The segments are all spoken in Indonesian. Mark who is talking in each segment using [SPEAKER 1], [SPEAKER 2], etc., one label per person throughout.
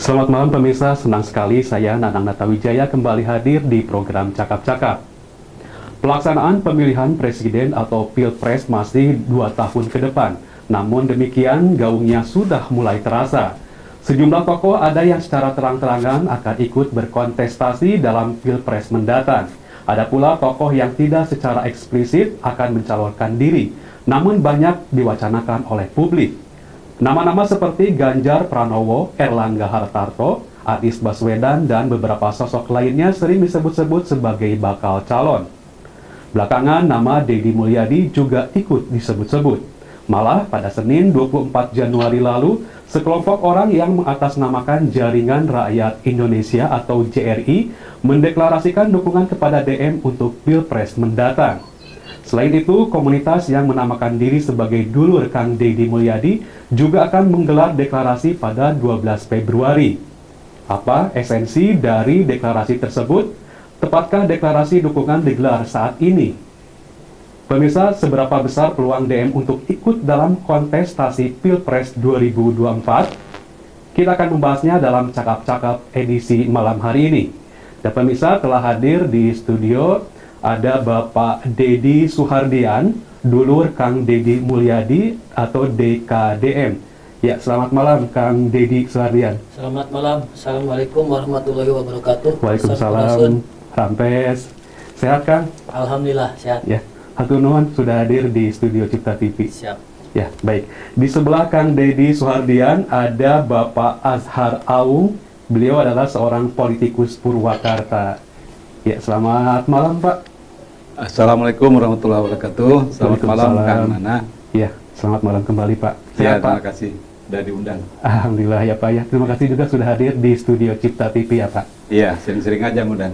[SPEAKER 1] Selamat malam pemirsa, senang sekali saya Nanang Natawijaya kembali hadir di program Cakap-Cakap. Pelaksanaan pemilihan presiden atau Pilpres masih 2 tahun ke depan, namun demikian gaungnya sudah mulai terasa. Sejumlah tokoh ada yang secara terang-terangan akan ikut berkontestasi dalam Pilpres mendatang. Ada pula tokoh yang tidak secara eksplisit akan mencalonkan diri, namun banyak diwacanakan oleh publik. Nama-nama seperti Ganjar Pranowo, Erlangga Hartarto, Anies Baswedan, dan beberapa sosok lainnya sering disebut-sebut sebagai bakal calon. Belakangan nama Deddy Mulyadi juga ikut disebut-sebut. Malah pada Senin 24 Januari lalu, sekelompok orang yang mengatasnamakan Jaringan Rakyat Indonesia atau JRI mendeklarasikan dukungan kepada DM untuk Pilpres mendatang. Selain itu, komunitas yang menamakan diri sebagai dulur Kang Deddy Mulyadi juga akan menggelar deklarasi pada 12 Februari. Apa esensi dari deklarasi tersebut? Tepatkah deklarasi dukungan digelar saat ini? Pemirsa, seberapa besar peluang DM untuk ikut dalam kontestasi Pilpres 2024? Kita akan membahasnya dalam Cakap-Cakap edisi malam hari ini. Dan pemirsa telah hadir di studio ada Bapak Deddy Suhardian, dulur Kang Deddy Mulyadi atau DKDM. Ya, selamat malam Kang Deddy Suhardian.
[SPEAKER 2] Selamat malam. Assalamualaikum warahmatullahi wabarakatuh.
[SPEAKER 1] Waalaikumsalam. Rampes. Sehat Kang?
[SPEAKER 2] Alhamdulillah sehat.
[SPEAKER 1] Ya, hatur nuhun sudah hadir di studio Cipta TV.
[SPEAKER 2] Siap.
[SPEAKER 1] Ya, baik. Di sebelah Kang Deddy Suhardian ada Bapak Azhar Aung. Beliau adalah seorang politikus Purwakarta. Ya, selamat malam Pak.
[SPEAKER 3] Assalamualaikum warahmatullahi wabarakatuh. Selamat malam Kang Nana.
[SPEAKER 1] Ya, selamat malam kembali Pak.
[SPEAKER 3] Ya,
[SPEAKER 1] Pak.
[SPEAKER 3] terima kasih sudah diundang.
[SPEAKER 1] Alhamdulillah ya Pak ya. Terima kasih juga sudah hadir di studio Cipta TV ya Pak.
[SPEAKER 3] Iya, sering-sering aja ngundang.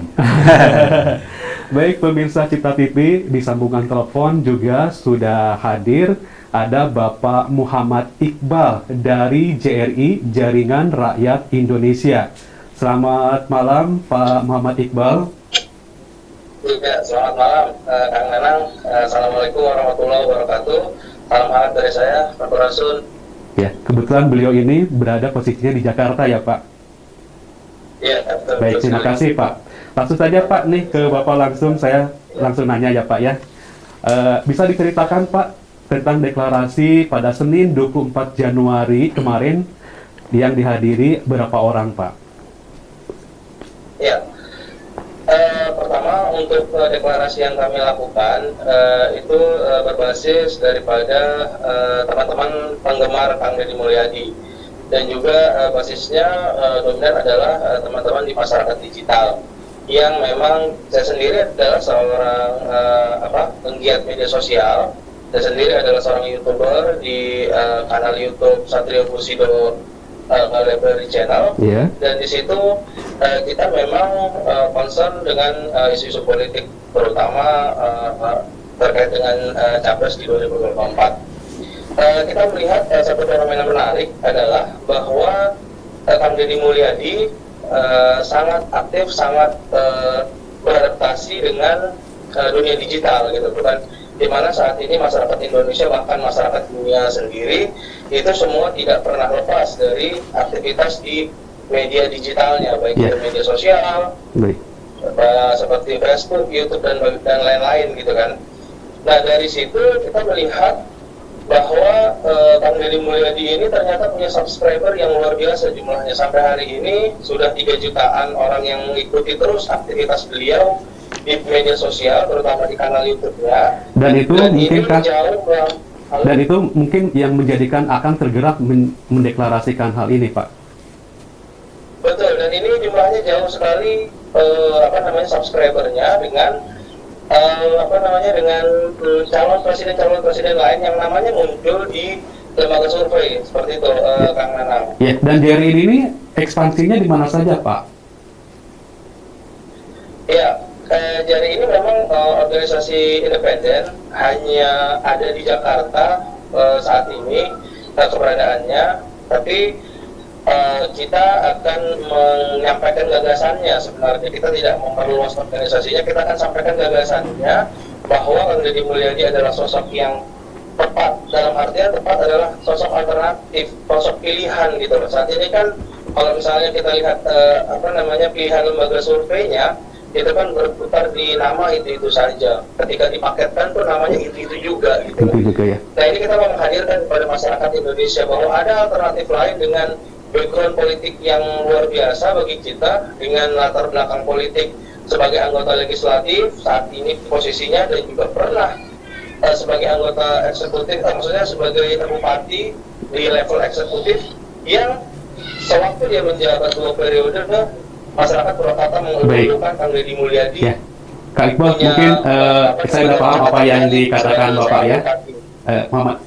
[SPEAKER 1] Baik pemirsa Cipta TV, di sambungan telepon juga sudah hadir ada Bapak Muhammad Iqbal dari JRI, Jaringan Rakyat Indonesia. Selamat malam Pak Muhammad Iqbal.
[SPEAKER 4] Ya, selamat malam Kang Nanang. Assalamualaikum warahmatullahi wabarakatuh. Salam hangat dari saya, Pak Rasul.
[SPEAKER 1] Ya, kebetulan beliau ini berada posisinya di Jakarta ya Pak.
[SPEAKER 4] Ya, betul.
[SPEAKER 1] Baik, terima kasih Pak. Langsung saja Pak nih ke Bapak langsung, saya langsung nanya ya Pak ya. Bisa diceritakan Pak tentang deklarasi pada Senin 24 Januari kemarin yang dihadiri berapa orang Pak?
[SPEAKER 4] Ya. Pertama untuk deklarasi yang kami lakukan itu berbasis daripada teman-teman penggemar Kang Deddy Mulyadi, dan juga basisnya dominan adalah teman-teman di masyarakat digital yang memang saya sendiri adalah seorang penggiat media sosial. Saya sendiri adalah seorang YouTuber di kanal YouTube Satrio Kursido Library Channel, dan di situ kita memang concern dengan isu-isu politik, terutama terkait dengan capres di 2024. Kita melihat satu fenomena menarik adalah bahwa Kang Deddy Mulyadi sangat aktif, sangat beradaptasi dengan dunia digital gitu, bukan? Di mana saat ini masyarakat Indonesia, bahkan masyarakat dunia sendiri, itu semua tidak pernah lepas dari aktivitas di media digitalnya, baik di media sosial, seperti Facebook, YouTube, dan lain-lain gitu kan. Nah, dari situ kita melihat bahwa Kang Deddy Mulyadi ini ternyata punya subscriber yang luar biasa jumlahnya. Sampai hari ini sudah 3 jutaan orang yang mengikuti terus aktivitas beliau di media sosial, terutama di kanal YouTube-nya.
[SPEAKER 1] Dan itu mungkin yang menjadikan Akang tergerak mendeklarasikan hal ini, Pak.
[SPEAKER 4] Betul, dan ini jumlahnya jauh sekali subscribernya dengan dengan calon presiden lain yang namanya muncul di lembaga survei seperti itu, Kang Nanang.
[SPEAKER 1] Ya, dan JRI ini ekspansinya di mana saja, Pak?
[SPEAKER 4] Ya, JRI ini memang organisasi independen, hanya ada di Jakarta saat ini keberadaannya, tapi kita akan menyampaikan gagasannya. Sebenarnya kita tidak memperluas organisasinya, kita akan sampaikan gagasannya bahwa Kang Deddy Mulyadi adalah sosok yang tepat. Dalam artian tepat adalah sosok alternatif, sosok pilihan gitu. Saat ini kan kalau misalnya kita lihat pilihan lembaga surveinya, itu kan berputar di nama itu saja. Ketika dipaketkan tuh namanya itu juga gitu.
[SPEAKER 1] Tentu juga ya.
[SPEAKER 4] Nah, ini kita mau menghadirkan kepada masyarakat Indonesia bahwa ada alternatif lain dengan background politik yang luar biasa bagi kita, dengan latar belakang politik sebagai anggota legislatif saat ini posisinya, dan juga pernah sebagai anggota eksekutif, maksudnya sebagai bupati di level eksekutif, yang sewaktu dia menjabat 2 periode, masyarakat Purwakarta mengeluarkan Kang Deddy Mulyadi.
[SPEAKER 1] Ya. Kak Iqbal, mungkin saya sudah paham apa yang dikatakan Bapak ya. Muhammad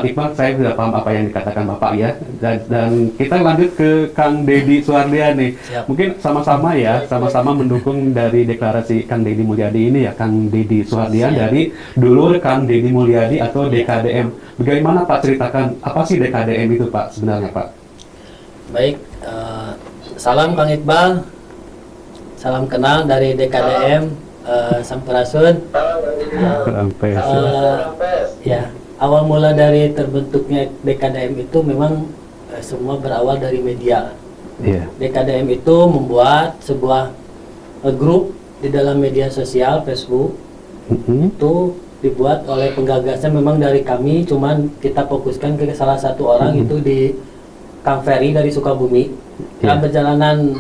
[SPEAKER 1] Iqbal, saya sudah paham apa yang dikatakan Bapak ya. Dan kita lanjut ke Kang Deddy Suhardian nih.
[SPEAKER 2] Siap.
[SPEAKER 1] Mungkin sama-sama mendukung dari deklarasi Kang Deddy Mulyadi ini ya, Kang Deddy Suhardian dari dulur Kang Deddy Mulyadi atau DKDM. Bagaimana Pak ceritakan apa sih DKDM itu Pak sebenarnya Pak?
[SPEAKER 2] Baik, salam Kang Iqbal, salam kenal dari DKDM Sampurasun. Ya, awal mula dari terbentuknya DKDM itu memang semua berawal dari media.
[SPEAKER 1] Iya.
[SPEAKER 2] DKDM itu membuat sebuah grup di dalam media sosial Facebook. Itu dibuat oleh penggagasnya memang dari kami, cuman kita fokuskan ke salah satu orang itu di Kang Ferry dari Sukabumi. Dalam perjalanan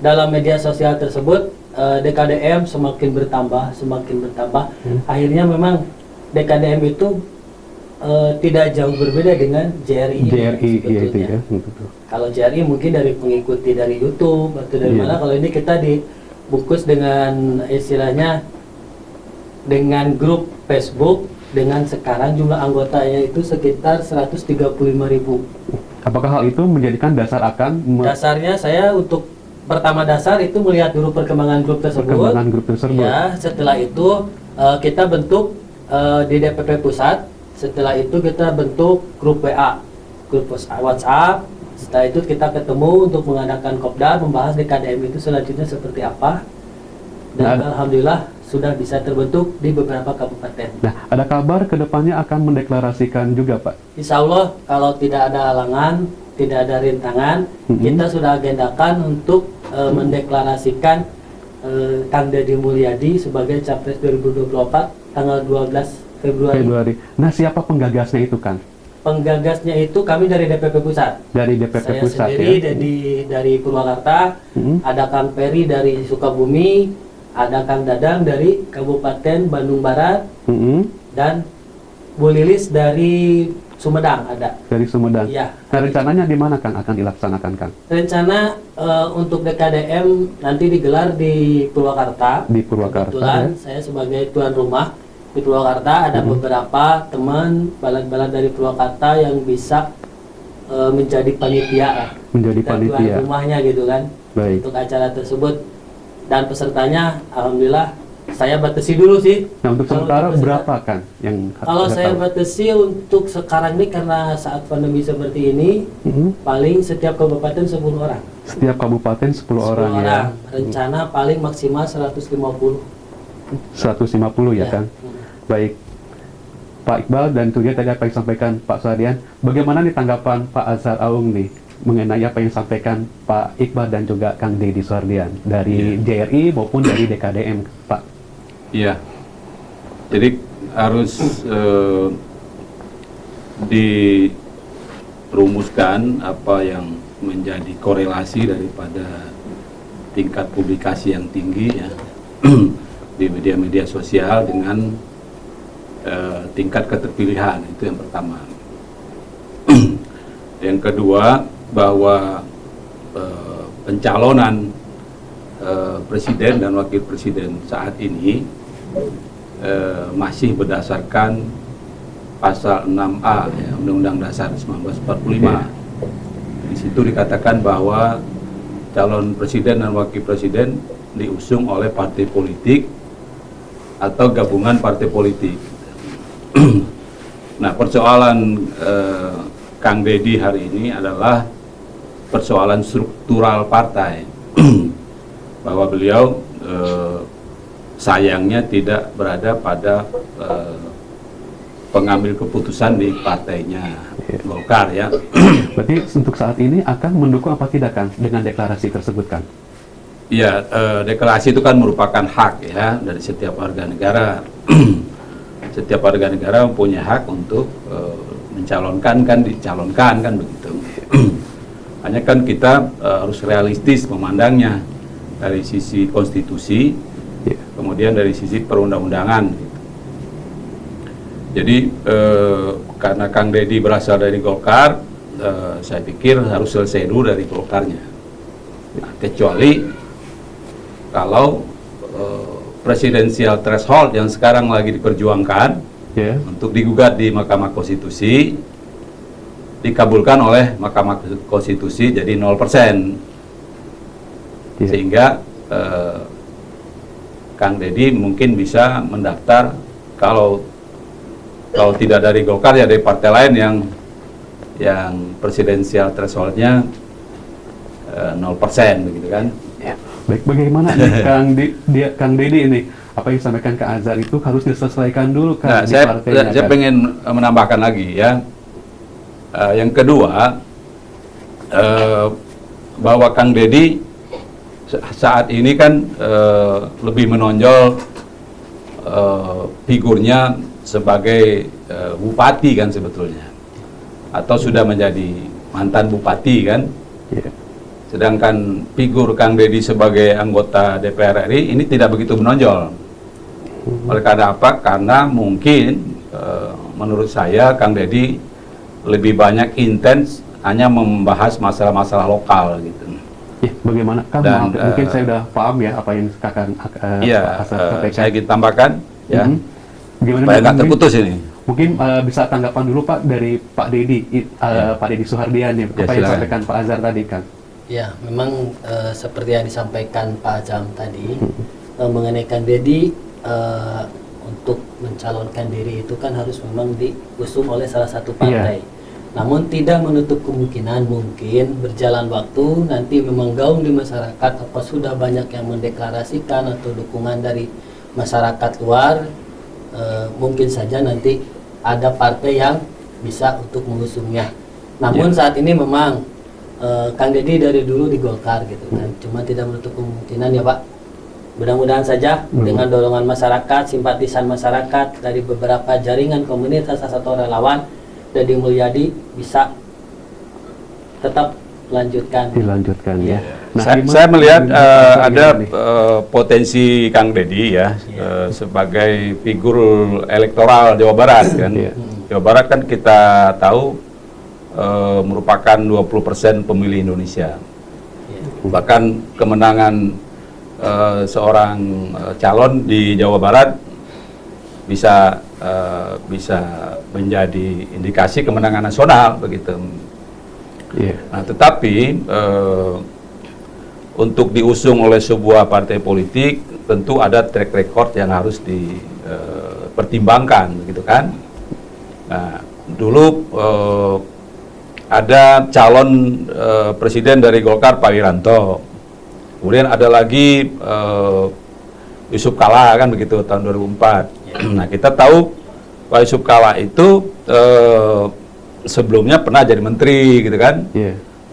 [SPEAKER 2] dalam media sosial tersebut, DKDM semakin bertambah. Akhirnya memang DKDM itu tidak jauh berbeda dengan JRI.
[SPEAKER 1] JRI ya itu ya.
[SPEAKER 2] Kalau JRI mungkin dari pengikuti dari YouTube atau dari mana. Kalau ini kita dibungkus dengan istilahnya dengan grup Facebook, dengan sekarang jumlah anggotanya itu sekitar 135.000.
[SPEAKER 1] Apakah hal itu menjadikan dasar akan
[SPEAKER 2] Dasarnya saya untuk pertama dasar itu melihat dulu perkembangan grup tersebut. Ya, setelah itu kita bentuk di DPP pusat. Setelah itu kita bentuk grup WA, grup WhatsApp. Setelah itu kita ketemu untuk mengadakan kopdar, membahas DKDM itu selanjutnya seperti apa. Dan alhamdulillah sudah bisa terbentuk di beberapa kabupaten.
[SPEAKER 1] Nah, ada kabar kedepannya akan mendeklarasikan juga, Pak?
[SPEAKER 2] Insya Allah kalau tidak ada halangan, tidak ada rintangan, kita sudah agendakan untuk mendeklarasikan Kang Deddy Mulyadi sebagai Capres 2024 tanggal 12 Februari.
[SPEAKER 1] Nah, siapa penggagasnya itu, Kang?
[SPEAKER 2] Penggagasnya itu kami dari DPP Pusat.
[SPEAKER 1] Dari DPP
[SPEAKER 2] Saya
[SPEAKER 1] Pusat
[SPEAKER 2] sendiri
[SPEAKER 1] ya?
[SPEAKER 2] dari Purwakarta, ada Kang Ferry dari Sukabumi, ada Kang Dadang dari Kabupaten Bandung Barat, dan Bu Lilis dari Sumedang ada.
[SPEAKER 1] Dari Sumedang.
[SPEAKER 2] Iya.
[SPEAKER 1] Nah, rencananya di mana, Kang, akan dilaksanakan, Kang?
[SPEAKER 2] Rencana untuk DKDM nanti digelar di Purwakarta.
[SPEAKER 1] Di Purwakarta.
[SPEAKER 2] Kebetulan saya sebagai tuan rumah di Purwakarta, ada beberapa teman balad-balad dari Purwakarta yang bisa menjadi panitia lah.
[SPEAKER 1] Menjadi
[SPEAKER 2] Dan
[SPEAKER 1] panitia.
[SPEAKER 2] tuan rumahnya gitu kan.
[SPEAKER 1] Baik.
[SPEAKER 2] Untuk acara tersebut. Dan pesertanya alhamdulillah saya batasi dulu sih.
[SPEAKER 1] Nah, untuk
[SPEAKER 2] Kalau
[SPEAKER 1] sementara
[SPEAKER 2] untuk
[SPEAKER 1] berapa, Kang? Yang
[SPEAKER 2] Kalau
[SPEAKER 1] Anda
[SPEAKER 2] saya
[SPEAKER 1] tahu?
[SPEAKER 2] batasi untuk sekarang ini karena saat pandemi seperti ini, paling setiap kabupaten 10 orang.
[SPEAKER 1] Setiap kabupaten 10 orang ya.
[SPEAKER 2] Rencana paling maksimal 150.
[SPEAKER 1] 150 ya, Kang. Baik. Pak Iqbal dan juga tadi apa yang disampaikan Pak Suhardian, bagaimana nih tanggapan Pak Azhar Aung nih mengenai apa yang disampaikan Pak Iqbal dan juga Kang Deddy Suhardian dari JRI maupun dari DKDM, Pak?
[SPEAKER 3] Iya. Jadi harus dirumuskan apa yang menjadi korelasi daripada tingkat publikasi yang tinggi ya di media-media sosial dengan tingkat keterpilihan, itu yang pertama. Yang kedua, bahwa pencalonan presiden dan wakil presiden saat ini masih berdasarkan pasal 6A ya, Undang-Undang Dasar 1945. Di situ dikatakan bahwa calon presiden dan wakil presiden diusung oleh partai politik atau gabungan partai politik. Nah, persoalan Kang Deddy hari ini adalah persoalan struktural partai, bahwa beliau sayangnya tidak berada pada pengambil keputusan di partainya. Golkar ya.
[SPEAKER 1] Berarti untuk saat ini akan mendukung apa tidak kan dengan deklarasi tersebut kan?
[SPEAKER 3] Ya, deklarasi itu kan merupakan hak ya dari setiap warga negara. Setiap warga negara punya hak untuk mencalonkan kan, dicalonkan kan begitu. Hanya kan kita harus realistis memandangnya dari sisi konstitusi, kemudian dari sisi perundang-undangan. Jadi karena Kang Deddy berasal dari Golkar, saya pikir harus selesai dulu dari Golkarnya. Nah, kecuali kalau presidensial threshold yang sekarang lagi diperjuangkan untuk digugat di Mahkamah Konstitusi dikabulkan oleh Mahkamah Konstitusi jadi 0%, sehingga Kang Deddy mungkin bisa mendaftar kalau tidak dari Golkar ya dari partai lain yang presidensial thresholdnya 0% begitu kan.
[SPEAKER 1] Baik, bagaimana nih Kang Deddy ini apa yang disampaikan ke Azhar itu harus diselesaikan dulu kan?
[SPEAKER 3] Nah, saya pengen menambahkan lagi ya. Yang kedua, bahwa Kang Deddy saat ini kan lebih menonjol figurnya sebagai bupati kan sebetulnya, atau sudah menjadi mantan bupati kan. Sedangkan figur Kang Deddy sebagai anggota DPR RI ini tidak begitu menonjol. Oleh karena apa? Karena mungkin menurut saya Kang Deddy lebih banyak intens hanya membahas masalah-masalah lokal gitu.
[SPEAKER 1] Bagaimana kan? Mungkin saya udah paham ya apa yang Kakang sampaikan.
[SPEAKER 3] Saya ingin tambahkan ya.
[SPEAKER 1] Gimana
[SPEAKER 3] supaya nggak terputus ini.
[SPEAKER 1] Mungkin bisa tanggapan dulu Pak dari Pak Deddy, Pak Deddy Suhardian ya, apa yang disampaikan Pak Azhar tadi kan?
[SPEAKER 2] Ya, memang seperti yang disampaikan Pak Azam tadi mengenai Kang Deddy untuk mencalonkan diri itu kan harus memang diusung oleh salah satu partai. Namun tidak menutup kemungkinan mungkin berjalan waktu nanti memang gaung di masyarakat apa sudah banyak yang mendeklarasikan atau dukungan dari masyarakat luar, mungkin saja nanti ada partai yang bisa untuk mengusungnya. Namun saat ini memang Kang Deddy dari dulu di Golkar gitu kan, cuma tidak menutup kemungkinan ya Pak. Mudah-mudahan saja dengan dorongan masyarakat, simpatisan masyarakat dari beberapa jaringan komunitas atau relawan, Deddy Mulyadi bisa tetap dilanjutkan ya.
[SPEAKER 3] Nah, saya melihat ada potensi Kang Deddy ya sebagai figur elektoral Jawa Barat kan. Jawa Barat kan kita tahu merupakan 20% pemilih Indonesia. Bahkan kemenangan seorang calon di Jawa Barat bisa menjadi indikasi kemenangan nasional begitu. Nah, tetapi untuk diusung oleh sebuah partai politik tentu ada track record yang harus dipertimbangkan gitu kan. Nah, dulu ada calon presiden dari Golkar Pak Wiranto, kemudian ada lagi Yusuf Kalla kan begitu tahun 2004. Nah, kita tahu Pak Yusuf Kalla itu sebelumnya pernah jadi menteri gitu kan.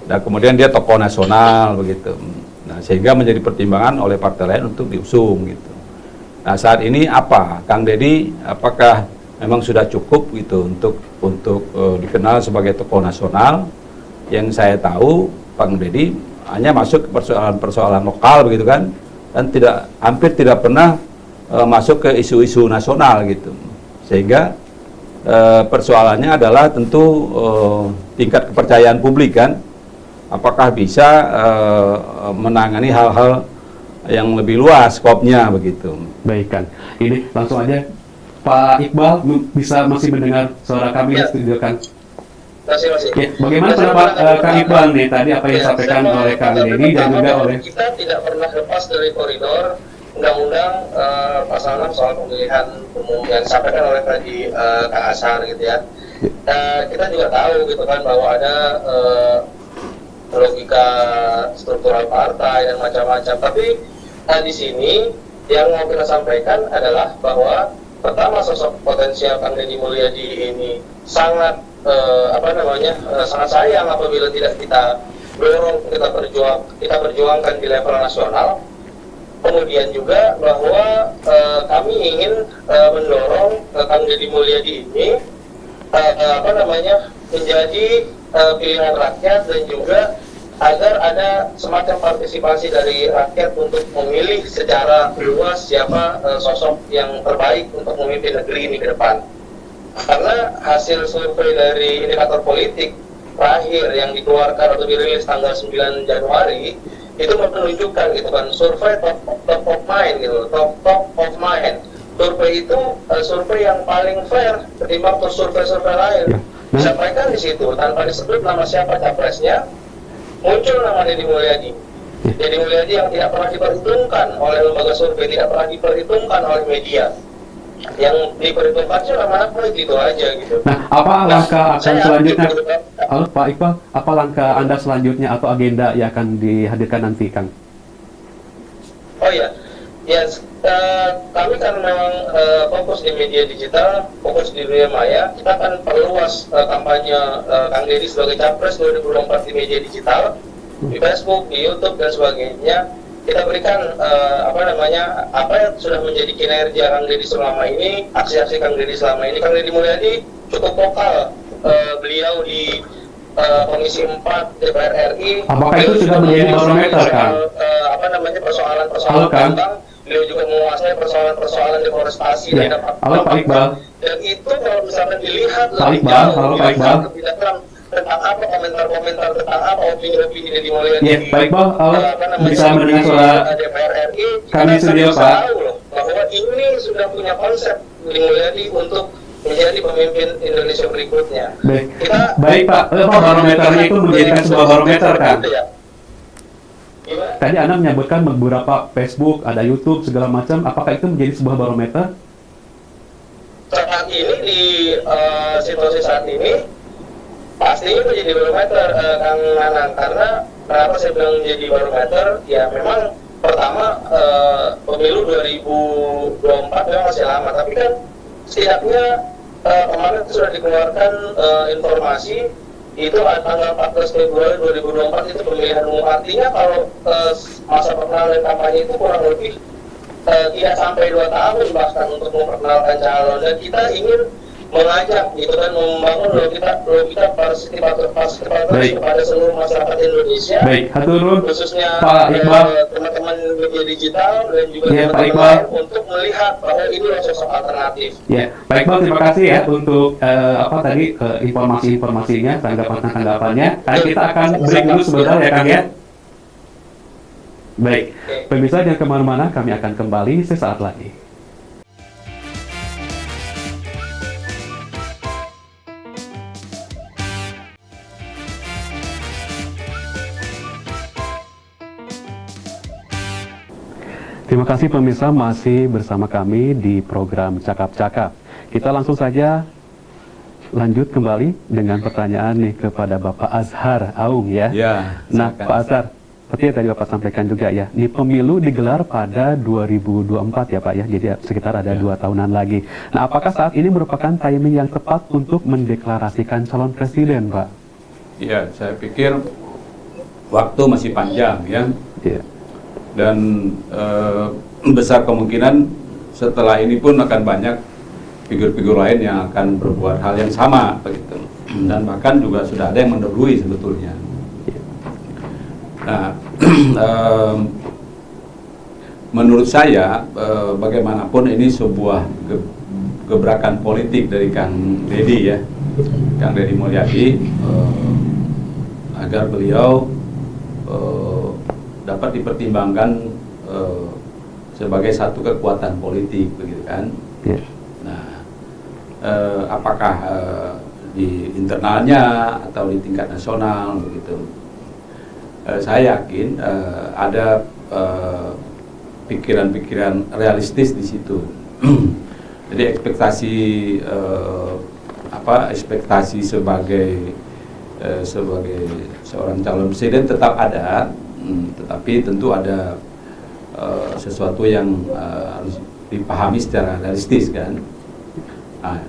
[SPEAKER 3] Dan kemudian dia tokoh nasional begitu. Nah, sehingga menjadi pertimbangan oleh partai lain untuk diusung gitu. Nah, saat ini apa Kang Deddy, apakah memang sudah cukup gitu untuk dikenal sebagai tokoh nasional? Yang saya tahu Kang Deddy hanya masuk ke persoalan-persoalan lokal begitu kan, dan hampir tidak pernah masuk ke isu-isu nasional gitu. Sehingga persoalannya adalah tentu tingkat kepercayaan publik kan, apakah bisa menangani hal-hal yang lebih luas skopnya begitu.
[SPEAKER 1] Baik kan, ini langsung aja Pak Iqbal bisa masih mendengar suara kami di studio kan?
[SPEAKER 4] Masih.
[SPEAKER 1] Ya, bagaimana pendapat Kang Iqbal nih tadi apa yang disampaikan oleh Kang Deddy dan juga oleh
[SPEAKER 4] kita tidak pernah lepas dari koridor undang-undang pasal 6 soal pemilihan umum yang disampaikan oleh tadi Kak Azhar gitu ya. Kita juga tahu gitu kan bahwa ada logika struktural partai dan macam-macam. Tapi di sini yang mau kita sampaikan adalah bahwa pertama sosok potensial Kang Deddy Mulyadi ini sangat sangat sayang apabila tidak kita dorong, kita perjuangkan di level nasional. Kemudian juga bahwa kami ingin mendorong Kang Deddy Mulyadi ini menjadi pilihan rakyat, dan juga agar ada semacam partisipasi dari rakyat untuk memilih secara luas siapa sosok yang terbaik untuk memimpin negeri ini ke depan. Karena hasil survei dari indikator politik terakhir yang dikeluarkan atau dirilis tanggal 9 Januari itu menunjukkan gitu kan, survei top of mind gitu, top of mind. Survei itu survei yang paling fair ketimbang survei-survei lain. Disampaikan di situ tanpa disebut nama siapa capresnya, muncul nama Deddy Mulyadi. Deddy Mulyadi yang tidak pernah diperhitungkan oleh lembaga survei, tidak pernah diperhitungkan oleh media. Yang diperhitungkan cuma nama itu aja gitu.
[SPEAKER 1] Nah, apa langkah akan selanjutnya? Halo Pak Iqbal, apa langkah Anda selanjutnya atau agenda yang akan dihadirkan nanti, Kang?
[SPEAKER 4] Oh ya, kami kan memang fokus di media digital, fokus di dunia maya. Kita akan perluas kampanye Kang Deddy sebagai Capres 2024 di media digital, di Facebook, di YouTube dan sebagainya. Kita berikan apa yang sudah menjadi kinerja Kang Deddy selama ini, aksi-aksi Kang Deddy selama ini. Kang Deddy Mulyadi cukup vokal, beliau di Komisi 4 DPR RI.
[SPEAKER 1] Apakah itu sudah menjadi barometer, Kang?
[SPEAKER 4] Persoalan-persoalan gampang. Beliau juga menguasai persoalan-persoalan deforestasi
[SPEAKER 1] Ya. Halo Pak Iqbal.
[SPEAKER 4] Dan itu kalau misalkan dilihat
[SPEAKER 1] Pak Iqbal, halo Pak Iqbal.
[SPEAKER 4] Tentang apa, komentar-komentar tentang apa, opini-opini Deddy Mulyadi.
[SPEAKER 1] Ya, Pak Iqbal, bisa mendengar suara
[SPEAKER 4] DPR RI.
[SPEAKER 1] kami studio,
[SPEAKER 4] Pak. Tahu loh bahwa ini sudah punya konsep Deddy Mulyadi untuk menjadi pemimpin Indonesia berikutnya.
[SPEAKER 1] Baik Pak, barometernya itu menjadikan sebuah barometer, Kang.
[SPEAKER 4] Gitu ya.
[SPEAKER 1] Tadi Anda menyebutkan beberapa Facebook, ada YouTube, segala macam. Apakah itu menjadi sebuah barometer?
[SPEAKER 4] Saat ini di situasi saat ini pastinya menjadi barometer, Kang Nanang. Karena kenapa saya bilang menjadi barometer? Ya memang pertama pemilu 2024 memang masih lama, tapi kan setidaknya kemarin sudah dikeluarkan informasi itu tanggal 14 Februari 2024 itu pemilihan umum. Artinya kalau masa perkenalan kampanye itu kurang lebih tidak sampai 2 tahun bahkan untuk memperkenalkan calon, dan kita ingin mengajak gitu kan, membangun logika partisipatif kepada seluruh masyarakat Indonesia.
[SPEAKER 1] Baik, haturun
[SPEAKER 4] khususnya
[SPEAKER 1] Pak Iqbal,
[SPEAKER 4] teman-teman media digital dan juga
[SPEAKER 1] ya, Pak
[SPEAKER 4] teman-teman
[SPEAKER 1] Iqbal,
[SPEAKER 4] lain untuk melihat bahwa ini adalah sosok alternatif.
[SPEAKER 1] Ya, Pak Iqbal, terima kasih ya untuk informasi-informasinya, tanggapan-tanggapannya. Nah, kita akan break dulu sebentar ya, Kang ya. Baik, pemirsa jangan kemana-mana, kami akan kembali sesaat lagi. Terima kasih pemirsa, masih bersama kami di program Cakap-Cakap. Kita langsung saja lanjut kembali dengan pertanyaan nih kepada Bapak Azhar Aung ya.
[SPEAKER 3] Ya.
[SPEAKER 1] Nah, Pak Azhar, seperti yang tadi Bapak sampaikan juga ya, ini pemilu digelar pada 2024 ya Pak ya, jadi sekitar ada 2 tahunan lagi. Nah, apakah saat ini merupakan timing yang tepat untuk mendeklarasikan calon presiden, Pak?
[SPEAKER 3] Iya, saya pikir waktu masih panjang ya.
[SPEAKER 1] Iya.
[SPEAKER 3] Dan besar kemungkinan setelah ini pun akan banyak figur-figur lain yang akan berbuat hal yang sama begitu, dan bahkan juga sudah ada yang mendahului sebetulnya. Nah, menurut saya bagaimanapun ini sebuah gebrakan politik dari Kang Deddy ya, Kang Deddy Mulyadi, agar beliau dapat dipertimbangkan sebagai satu kekuatan politik begitu kan.
[SPEAKER 1] Yeah.
[SPEAKER 3] Nah, apakah di internalnya atau di tingkat nasional begitu, saya yakin ada pikiran-pikiran realistis di situ. Jadi ekspektasi sebagai seorang calon presiden tetap ada, tetapi tentu ada sesuatu yang harus dipahami secara realistis kan. Nah,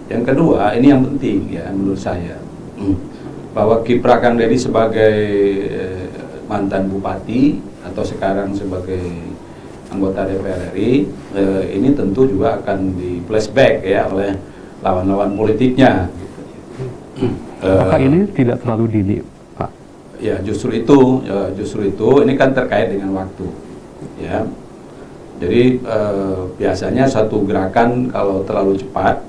[SPEAKER 3] Yang kedua, ini yang penting ya menurut saya, bahwa kiprah Kang Deddy sebagai mantan bupati atau sekarang sebagai anggota DPR RI, ini tentu juga akan di flashback ya oleh lawan-lawan politiknya. Gitu.
[SPEAKER 1] Apakah ini tidak terlalu dini, Pak?
[SPEAKER 3] Ya justru itu ini kan terkait dengan waktu, ya. Jadi biasanya satu gerakan kalau terlalu cepat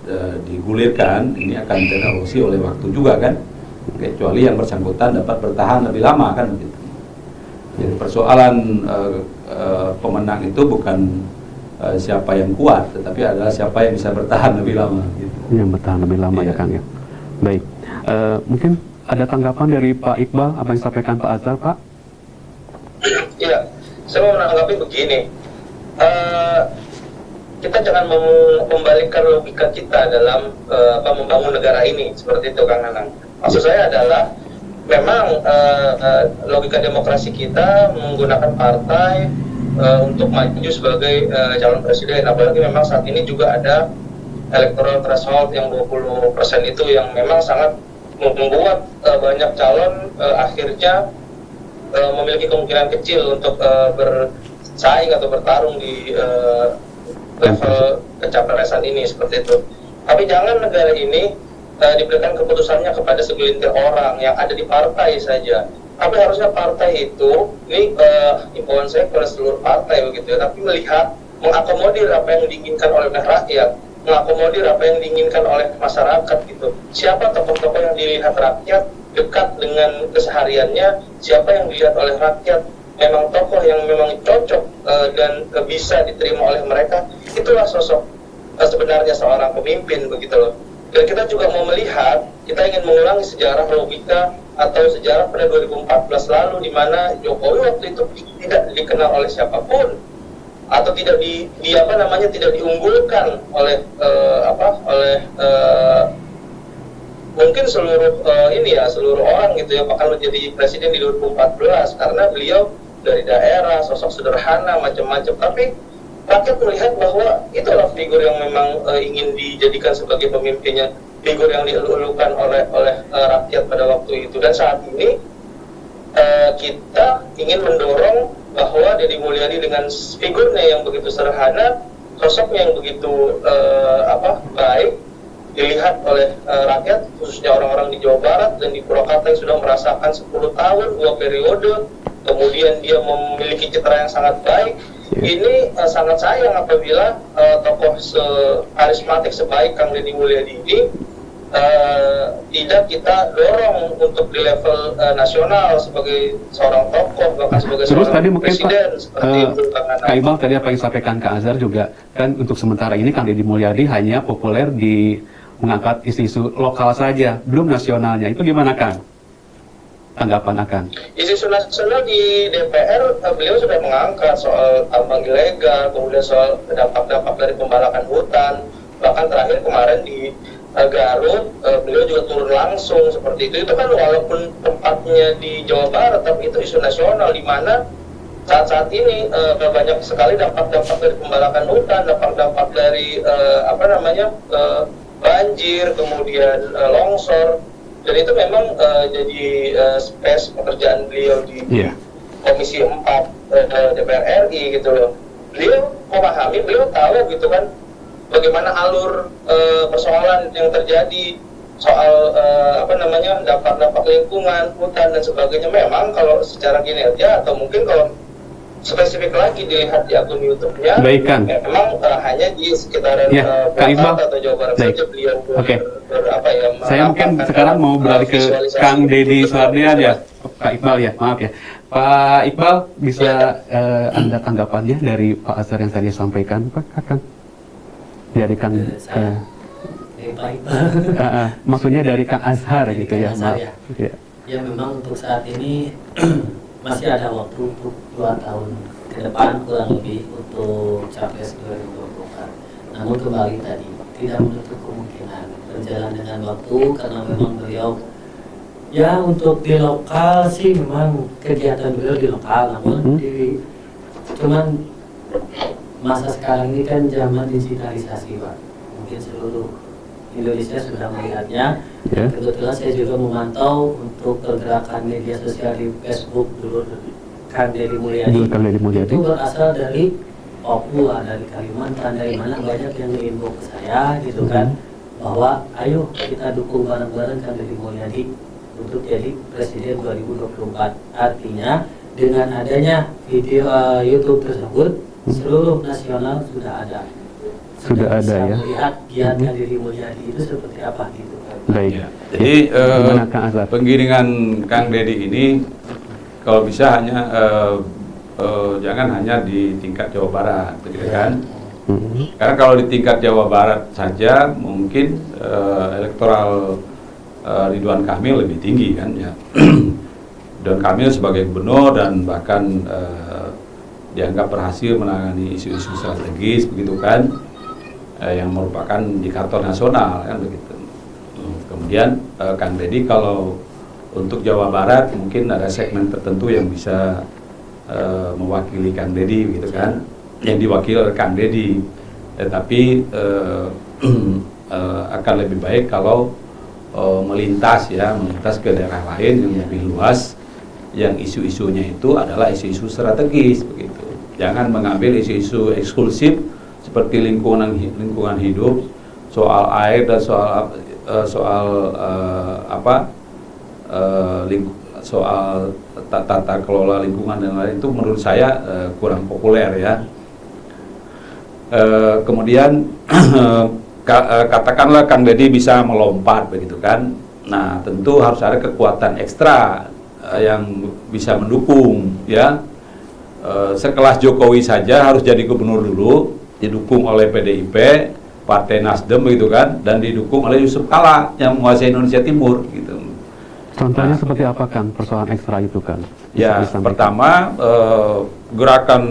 [SPEAKER 3] digulirkan, ini akan tererosi oleh waktu juga kan, kecuali yang bersangkutan dapat bertahan lebih lama kan begitu. Jadi persoalan pemenang itu bukan siapa yang kuat, tetapi adalah siapa yang bisa bertahan lebih lama. Gitu.
[SPEAKER 1] Yang bertahan lebih lama ya Kang ya. Baik, mungkin ada tanggapan dari Pak Iqbal apa yang disampaikan Pak Azhar, Pak?
[SPEAKER 4] Iya, saya mau menanggapi begini. Kita jangan membalikkan logika kita dalam membangun negara ini seperti itu, Kang Nanang. Maksud saya adalah memang logika demokrasi kita menggunakan partai untuk maju sebagai calon presiden, apalagi memang saat ini juga ada electoral threshold yang 20% itu yang memang sangat membuat banyak calon akhirnya memiliki kemungkinan kecil untuk bersaing atau bertarung di level pencapresan ini seperti itu. Tapi jangan negara ini diberikan keputusannya kepada segelintir orang yang ada di partai saja. Tapi harusnya partai itu, ini himbauan saya kepada seluruh partai begitu ya, tapi melihat, mengakomodir apa yang diinginkan oleh rakyat, mengakomodir apa yang diinginkan oleh masyarakat gitu. Siapa tokoh-tokoh yang dilihat rakyat dekat dengan kesehariannya, siapa yang dilihat oleh rakyat memang tokoh yang memang cocok dan bisa diterima oleh mereka, itulah sosok sebenarnya seorang pemimpin begitu loh. Dan kita juga mau melihat, kita ingin mengulangi sejarah logika atau sejarah pada 2014 lalu di mana Jokowi waktu itu tidak dikenal oleh siapapun atau tidak tidak diunggulkan oleh mungkin seluruh seluruh orang gitu ya bakal menjadi presiden di 2014 karena beliau dari daerah, sosok sederhana macam-macam, tapi rakyat melihat bahwa itulah figur yang memang ingin dijadikan sebagai pemimpinnya, figur yang dielulukan oleh rakyat pada waktu itu. Dan saat ini kita ingin mendorong bahwa Deddy Mulyadi dengan figurnya yang begitu sederhana, sosoknya yang begitu baik dilihat oleh rakyat, khususnya orang-orang di Jawa Barat dan di Purwakarta yang sudah merasakan 10 tahun, 2 periode, kemudian dia memiliki citra yang sangat baik. Ini sangat sayang apabila tokoh karismatik sebaik Kang Deddy Mulyadi ini tidak kita dorong untuk di level nasional sebagai seorang tokoh, bahkan sebagai
[SPEAKER 1] Terus
[SPEAKER 4] seorang
[SPEAKER 1] tadi mungkin
[SPEAKER 4] presiden
[SPEAKER 1] Kak Iqbal tadi apa yang disampaikan Kak Azhar juga kan untuk sementara ini Kang Deddy Mulyadi hanya populer di mengangkat isu-isu lokal saja, belum nasionalnya. Itu gimana Kang? Tanggapan akan
[SPEAKER 4] isu nasional di DPR, beliau sudah mengangkat soal tambang ilegal, kemudian soal dampak-dampak dari pembalakan hutan, bahkan terakhir kemarin di Garut beliau juga turun langsung seperti itu. Itu kan walaupun tempatnya di Jawa Barat, tapi itu isu nasional di mana saat ini banyak sekali dampak-dampak dari pembalakan hutan, dampak-dampak dari banjir, kemudian longsor. Dan itu memang jadi space pekerjaan beliau di Komisi 4 DPR RI gitu loh. Beliau memahami, beliau tahu gitu kan bagaimana alur persoalan yang terjadi soal dampak-dampak lingkungan, hutan dan sebagainya. Memang kalau secara kinerja atau mungkin kalau spesifik lagi dilihat di akun YouTube-nya, memang hanya di sekitaran Purwakarta atau Jawa Barat saja beliau
[SPEAKER 1] saya mungkin sekarang mau beralih ke Kang Deddy Suhardian ya, Pak Iqbal ya, maaf ya. Pak Iqbal bisa Anda tanggapannya dari Pak Azhar yang tadi sampaikan, Pak Kang? Dari Kang
[SPEAKER 2] Pak Iqbal.
[SPEAKER 1] Maksudnya dari Kang Azhar gitu ya, maaf.
[SPEAKER 2] Ya memang untuk saat ini masih ada waktu untuk 2 tahun ke depan kurang lebih untuk Capres 2024. Namun kembali tadi tidak menutup kemungkinan berjalan dengan waktu karena memang beliau ya untuk di lokal sih memang kegiatan beliau di lokal, namun cuman masa sekarang ini kan zaman digitalisasi Pak, mungkin seluruh Indonesia sudah melihatnya.
[SPEAKER 1] Ya.
[SPEAKER 2] Kebetulan saya juga memantau untuk pergerakan media sosial di Facebook dulu Kang Deddy Mulyadi.
[SPEAKER 1] Dulu Kang Deddy Mulyadi.
[SPEAKER 2] Itu berasal dari Papua, dari Kalimantan, dari mana banyak yang info ke saya gitu kan, bahwa ayo kita dukung bareng-bareng Kang Deddy Mulyadi untuk jadi Presiden 2024. Artinya dengan adanya video YouTube tersebut, seluruh nasional sudah ada.
[SPEAKER 1] Sudah ada,
[SPEAKER 2] bisa
[SPEAKER 1] ya.
[SPEAKER 2] melihat giat Kang Deddy Mulyadi itu seperti apa gitu kan.
[SPEAKER 1] Baik.
[SPEAKER 3] Ya. Jadi
[SPEAKER 1] Gimana, Kang Azhar?
[SPEAKER 3] penggiringan Kang Deddy ini kalau bisa hanya jangan hanya di tingkat Jawa Barat, begitu kan? Karena kalau di tingkat Jawa Barat saja mungkin elektoral Ridwan Kamil lebih tinggi kan ya. Ridwan Kamil sebagai gubernur dan bahkan dianggap berhasil menangani isu-isu strategis begitu kan, yang merupakan indikator nasional kan begitu. Kemudian Kang Deddy kalau untuk Jawa Barat mungkin ada segmen tertentu yang bisa mewakili Kang Deddy gitu kan, yang diwakili oleh Kang Deddy. Tetapi akan lebih baik kalau melintas ke daerah lain yang lebih luas, yang isu-isunya itu adalah isu-isu strategis begitu. Jangan mengambil isu-isu eksklusif seperti lingkungan hidup, soal air dan soal tata kelola lingkungan dan lain itu menurut saya kurang populer ya. Kemudian katakanlah Kang Deddy bisa melompat begitu kan. Nah, tentu harus ada kekuatan ekstra yang bisa mendukung ya. Sekelas Jokowi saja harus jadi gubernur dulu, didukung oleh PDIP, Partai Nasdem begitu kan, dan didukung oleh Yusuf Kala yang menguasai Indonesia Timur gitu.
[SPEAKER 1] Contohnya seperti apa, Kang, persoalan ekstra itu, Kang?
[SPEAKER 3] Ya,
[SPEAKER 1] Bisa
[SPEAKER 3] pertama gerakan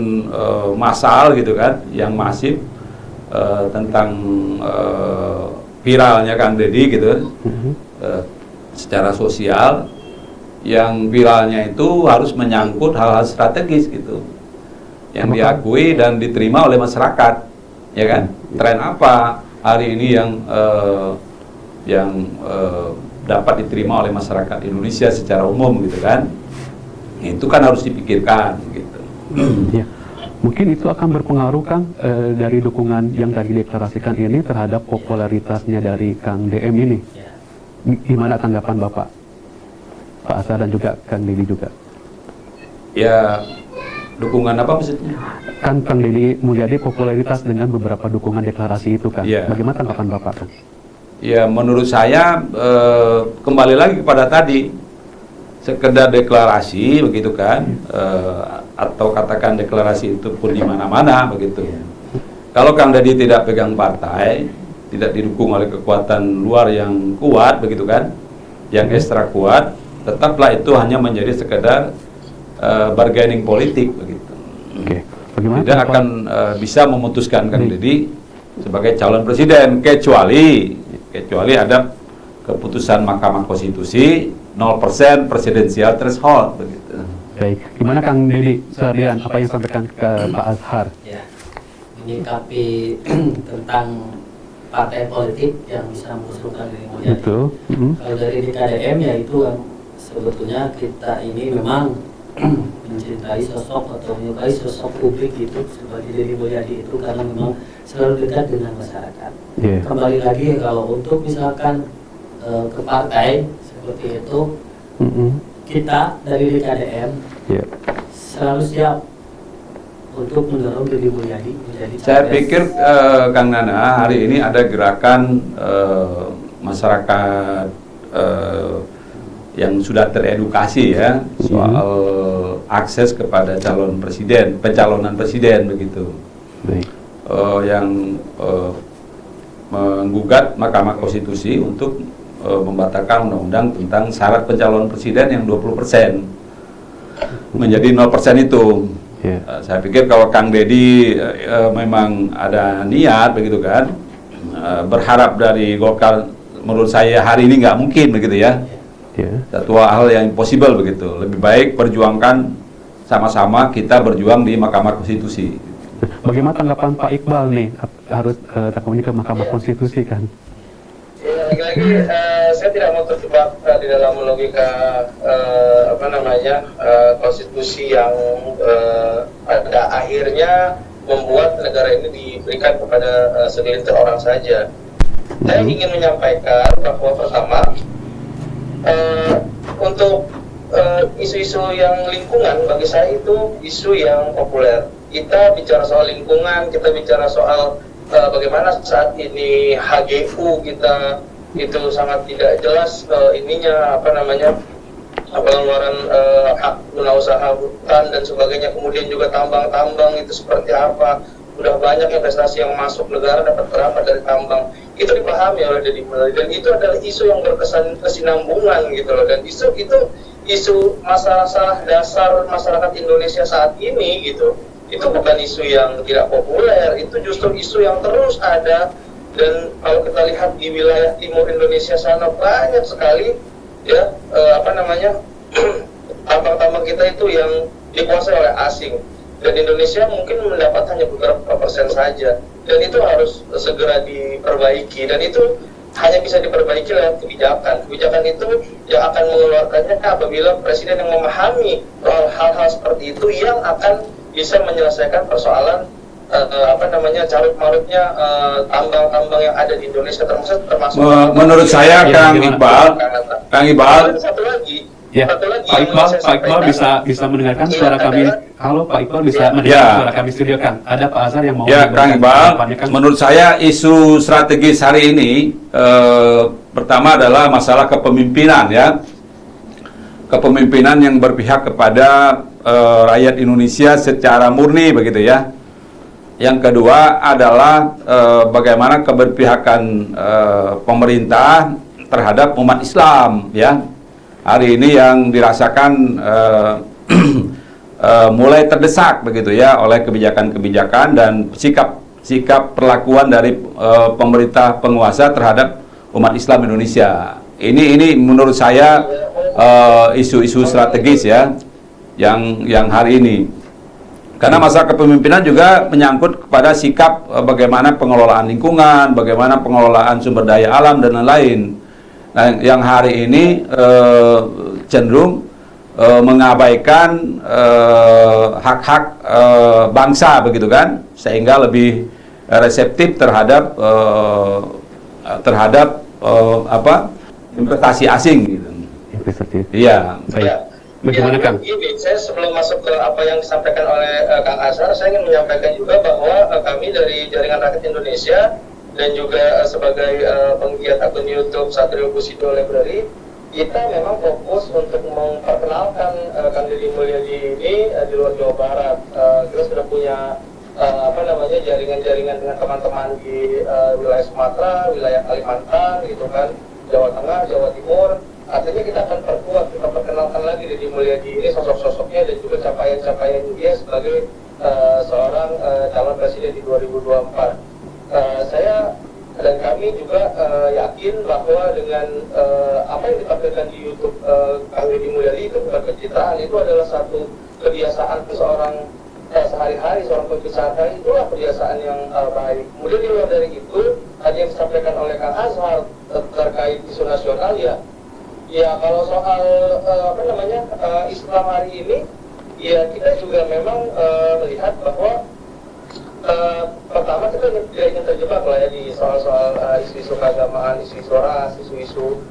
[SPEAKER 3] massal gitu kan, yang masif tentang viralnya Kang Deddy gitu, secara sosial, yang viralnya itu harus menyangkut hal-hal strategis gitu, yang diakui dan diterima oleh masyarakat, ya kan? Tren apa hari ini yang dapat diterima oleh masyarakat Indonesia secara umum gitu kan? Itu kan harus dipikirkan gitu.
[SPEAKER 1] Ya. Mungkin itu akan berpengaruh, Kang, dari dukungan yang tadi deklarasikan ini terhadap popularitasnya dari Kang DM ini. Gimana tanggapan Bapak, Pak Azhar dan juga Kang Deddy juga?
[SPEAKER 3] Ya, dukungan apa maksudnya?
[SPEAKER 1] Kan Kang Deddy Mulyadi popularitas dengan beberapa dukungan deklarasi itu, Kang.
[SPEAKER 3] Ya.
[SPEAKER 1] Bagaimana tanggapan Bapak, Kang?
[SPEAKER 3] Ya, menurut saya kembali lagi kepada tadi, sekedar deklarasi begitu kan, atau katakan deklarasi itu pun di mana-mana begitu. Kalau Kang Deddy tidak pegang partai, tidak didukung oleh kekuatan luar yang kuat begitu kan, yang ekstra kuat, tetaplah itu hanya menjadi sekedar bargaining politik begitu.
[SPEAKER 1] Oke. Bagaimana
[SPEAKER 3] Tidak
[SPEAKER 1] tanggapan-
[SPEAKER 3] akan bisa memutuskan Kang Deddy sebagai calon presiden, kecuali ada keputusan Mahkamah Konstitusi 0% presidensial threshold begitu.
[SPEAKER 1] Baik. Gimana Kang Deddy Sardian, apa yang sampaikan ke Pak Azhar?
[SPEAKER 2] Ya, menyikapi tentang partai politik yang bisa mengusulkan Deddy Mulyadi.
[SPEAKER 1] Itu.
[SPEAKER 2] Kalau dari DKDM ya itu sebetulnya kita ini memang mencintai sosok atau menyukai sosok publik itu sebagai Deddy Mulyadi itu karena memang selalu dekat dengan masyarakat.
[SPEAKER 1] Yeah.
[SPEAKER 2] Kembali lagi kalau untuk misalkan ke partai seperti itu, kita dari DKDM
[SPEAKER 1] Yeah.
[SPEAKER 2] selalu siap untuk mendorong Deddy Mulyadi menjadi
[SPEAKER 3] Saya
[SPEAKER 2] capres.
[SPEAKER 3] pikir Kang Nana, hari ini ada gerakan masyarakat yang sudah teredukasi ya soal akses kepada calon presiden, pencalonan presiden begitu.
[SPEAKER 1] Baik.
[SPEAKER 3] Yang menggugat Mahkamah Konstitusi untuk membatalkan undang-undang tentang syarat pencalonan presiden yang 20% menjadi 0% itu.
[SPEAKER 1] Yeah.
[SPEAKER 3] Saya pikir kalau Kang Deddy memang ada niat begitu kan, berharap dari Golkar, menurut saya hari ini nggak mungkin begitu ya.
[SPEAKER 1] Yeah.
[SPEAKER 3] Satu hal yang impossible begitu. Lebih baik perjuangkan sama-sama, kita berjuang di Mahkamah Konstitusi.
[SPEAKER 1] Bagaimana tanggapan Pak Iqbal nih, harus takutnya ke Mahkamah Konstitusi kan?
[SPEAKER 4] lagi-lagi saya tidak mau terjebak di dalam logika konstitusi yang pada akhirnya membuat negara ini diberikan kepada segelintir orang saja. Saya ingin menyampaikan bahwa pertama untuk isu-isu yang lingkungan bagi saya itu isu yang populer. Kita bicara soal lingkungan, kita bicara soal bagaimana saat ini HGU kita itu sangat tidak jelas pengeluaran hak guna usaha hutan dan sebagainya, kemudian juga tambang-tambang itu seperti apa, udah banyak investasi yang masuk, negara dapat berapa dari tambang, itu dipahami oleh Deddy Mulyadi, dan itu adalah isu yang berkesan kesinambungan gitu loh, dan isu masalah dasar masyarakat Indonesia saat ini gitu, itu bukan isu yang tidak populer, itu justru isu yang terus ada. Dan kalau kita lihat di wilayah timur Indonesia sana banyak sekali ya tambang-tambang kita itu yang dikuasai oleh asing, dan Indonesia mungkin mendapat hanya beberapa persen saja, dan itu harus segera diperbaiki, dan itu hanya bisa diperbaiki lewat kebijakan itu yang akan mengeluarkannya apabila presiden yang memahami hal-hal seperti itu yang akan bisa menyelesaikan persoalan carut-marutnya tambang-tambang yang ada di Indonesia, termasuk
[SPEAKER 3] menurut saya Kang Iqbal
[SPEAKER 4] satu lagi
[SPEAKER 1] Ya, Pak Iqbal bisa mendengarkan suara kami. Halo Pak Iqbal, bisa mendengar suara kami studio Kang. Ada Pak Azhar yang mau
[SPEAKER 3] ya Kang Iqbal, menurut saya isu strategis hari ini pertama adalah masalah kepemimpinan ya. Kepemimpinan yang berpihak kepada rakyat Indonesia secara murni begitu ya. Yang kedua adalah bagaimana keberpihakan pemerintah terhadap umat Islam ya. Hari ini yang dirasakan mulai terdesak begitu ya oleh kebijakan-kebijakan dan sikap perlakuan dari pemerintah penguasa terhadap umat Islam Indonesia. Ini menurut saya isu-isu strategis ya yang hari ini. Karena masalah kepemimpinan juga menyangkut kepada sikap bagaimana pengelolaan lingkungan, bagaimana pengelolaan sumber daya alam dan lain-lain. Nah, yang hari ini cenderung mengabaikan hak-hak bangsa begitu kan, sehingga lebih reseptif terhadap investasi asing gitu.
[SPEAKER 1] Investasi.
[SPEAKER 3] Iya.
[SPEAKER 1] Baik. Bagaimana Kang?
[SPEAKER 4] Saya sebelum masuk ke apa yang disampaikan oleh Kang Azhar, saya ingin menyampaikan juga bahwa kami dari Jaringan Rakyat Indonesia dan juga sebagai penggiat akun YouTube Satrio Bushido Library, kita memang fokus untuk memperkenalkan Kang Deddy Mulyadi ini di luar Jawa Barat. Kita sudah punya jaringan-jaringan dengan teman-teman di wilayah Sumatera, wilayah Kalimantan, gitu kan, Jawa Tengah, Jawa Timur. Artinya kita akan perkuat, kita perkenalkan lagi Deddy Mulyadi ini, sosok-sosoknya dan juga capaian-capaian dia sebagai seorang calon presiden di 2024. Saya dan kami juga yakin bahwa dengan apa yang ditampilkan di YouTube Kang Deddy Mulyadi itu bukan pencitraan, itu adalah satu kebiasaan seorang sehari-hari, seorang pembicara, itulah kebiasaan yang baik. Kemudian di luar dari itu, tadi yang disampaikan oleh Kang Azhar terkait isu nasional ya kalau soal Islam hari ini, ya kita juga memang melihat bahwa pertama kita tidak ingin terjebak lah ya di soal-soal isu-isu keagamaan, isu-isu ras, isu-isu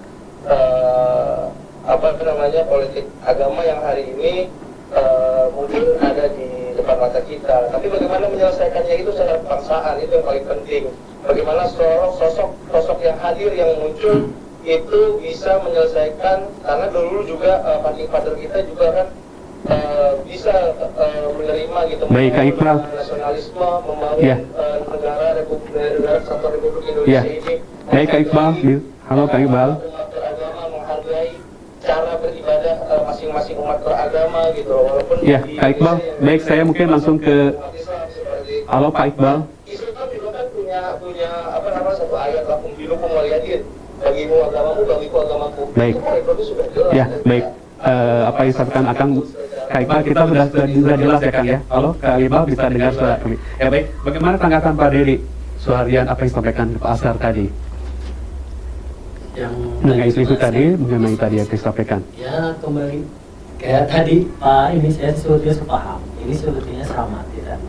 [SPEAKER 4] politik agama yang hari ini mungkin ada di depan mata kita. Tapi bagaimana menyelesaikannya itu secara kebangsaan, itu yang paling penting. Bagaimana sosok yang hadir, yang muncul itu bisa menyelesaikan, karena dulu juga founding father kita juga kan bisa menerima gitu.
[SPEAKER 1] Baik, Kak Iqbal.
[SPEAKER 4] Nasionalisme, membangun negara Kesatuan Republik Indonesia ini.
[SPEAKER 1] Baik, Kak Iqbal. Halo Kak Iqbal.
[SPEAKER 4] Umat beragama menghargai cara beribadah masing-masing umat beragama gitu, walaupun
[SPEAKER 1] Kak Iqbal. Baik, saya mungkin langsung ke halo Pak Iqbal.
[SPEAKER 4] Islam juga kan punya satu ayat, lakum dinukum waliyadin. Bagimu agamamu, bagiku agamaku.
[SPEAKER 1] Baik.
[SPEAKER 4] Itu sudah jelas.
[SPEAKER 1] Ya, baik. Apa yang disampaikan Akang Kak Iqbal, kita sudah jelas ya Kang ya. Halo Kak Iqbal, bisa dengar suara kami. Ya baik, bagaimana tanggapan Pak Deddy Suharian apa yang disampaikan Pak Azhar tadi?
[SPEAKER 2] Yang
[SPEAKER 1] mengenai isu
[SPEAKER 2] saya-
[SPEAKER 1] tadi, mengenai tadi yang disampaikan.
[SPEAKER 2] Ya kembali kayak tadi Pak, ini saya sebetulnya sepaham. Ini sebetulnya sama tidak?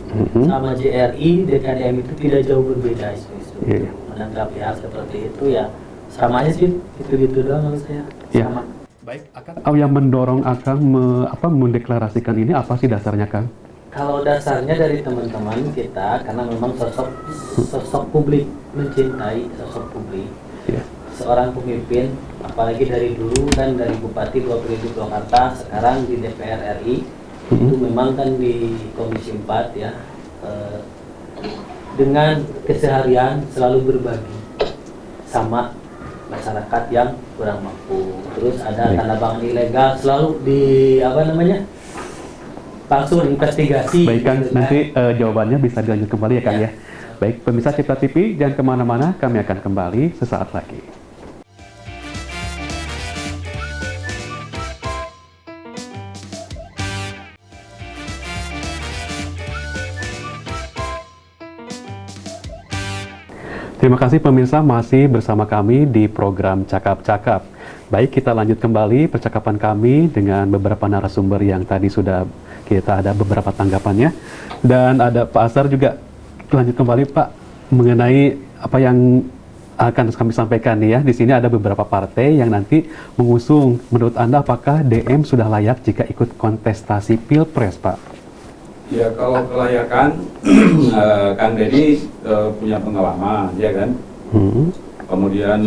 [SPEAKER 2] Sama JRI, DKDM itu tidak jauh berbeda isu-isu.
[SPEAKER 1] Iya.
[SPEAKER 2] Menanggapi hal seperti itu ya sama aja sih, itu-gitu doang menurut saya.
[SPEAKER 1] Iya.
[SPEAKER 2] Sama.
[SPEAKER 1] Baik, yang mendorong Akang mendeklarasikan ini apa sih dasarnya, Kang?
[SPEAKER 2] Kalau dasarnya dari teman-teman kita, karena memang sosok publik, mencintai sosok publik.
[SPEAKER 1] Iya.
[SPEAKER 2] Seorang pemimpin, apalagi dari dulu kan dari Bupati 2 periode Purwakarta, sekarang di DPR RI, itu memang kan di Komisi 4 ya, dengan keseharian selalu berbagi sama masyarakat yang kurang mampu. Terus ada
[SPEAKER 1] Baik.
[SPEAKER 2] tanah bangun ilegal selalu di langsung investigasi.
[SPEAKER 1] Baik, Kang,
[SPEAKER 2] gitu kan.
[SPEAKER 1] nanti jawabannya bisa dilanjut kembali ya, Kang
[SPEAKER 2] Ya.
[SPEAKER 1] ya. Baik, pemirsa Cipta TV, jangan kemana-mana, kami akan kembali sesaat lagi. Terima kasih pemirsa masih bersama kami di program Cakap-Cakap. Baik, kita lanjut kembali percakapan kami dengan beberapa narasumber yang tadi sudah kita ada beberapa tanggapannya. Dan ada Pak Azhar juga, lanjut kembali Pak, mengenai apa yang akan kami sampaikan nih ya. Di sini ada beberapa partai yang nanti mengusung. Menurut Anda apakah DM sudah layak jika ikut kontestasi Pilpres, Pak?
[SPEAKER 3] Ya kalau kelayakan, Kang Deddy punya pengalaman, ya kan. Kemudian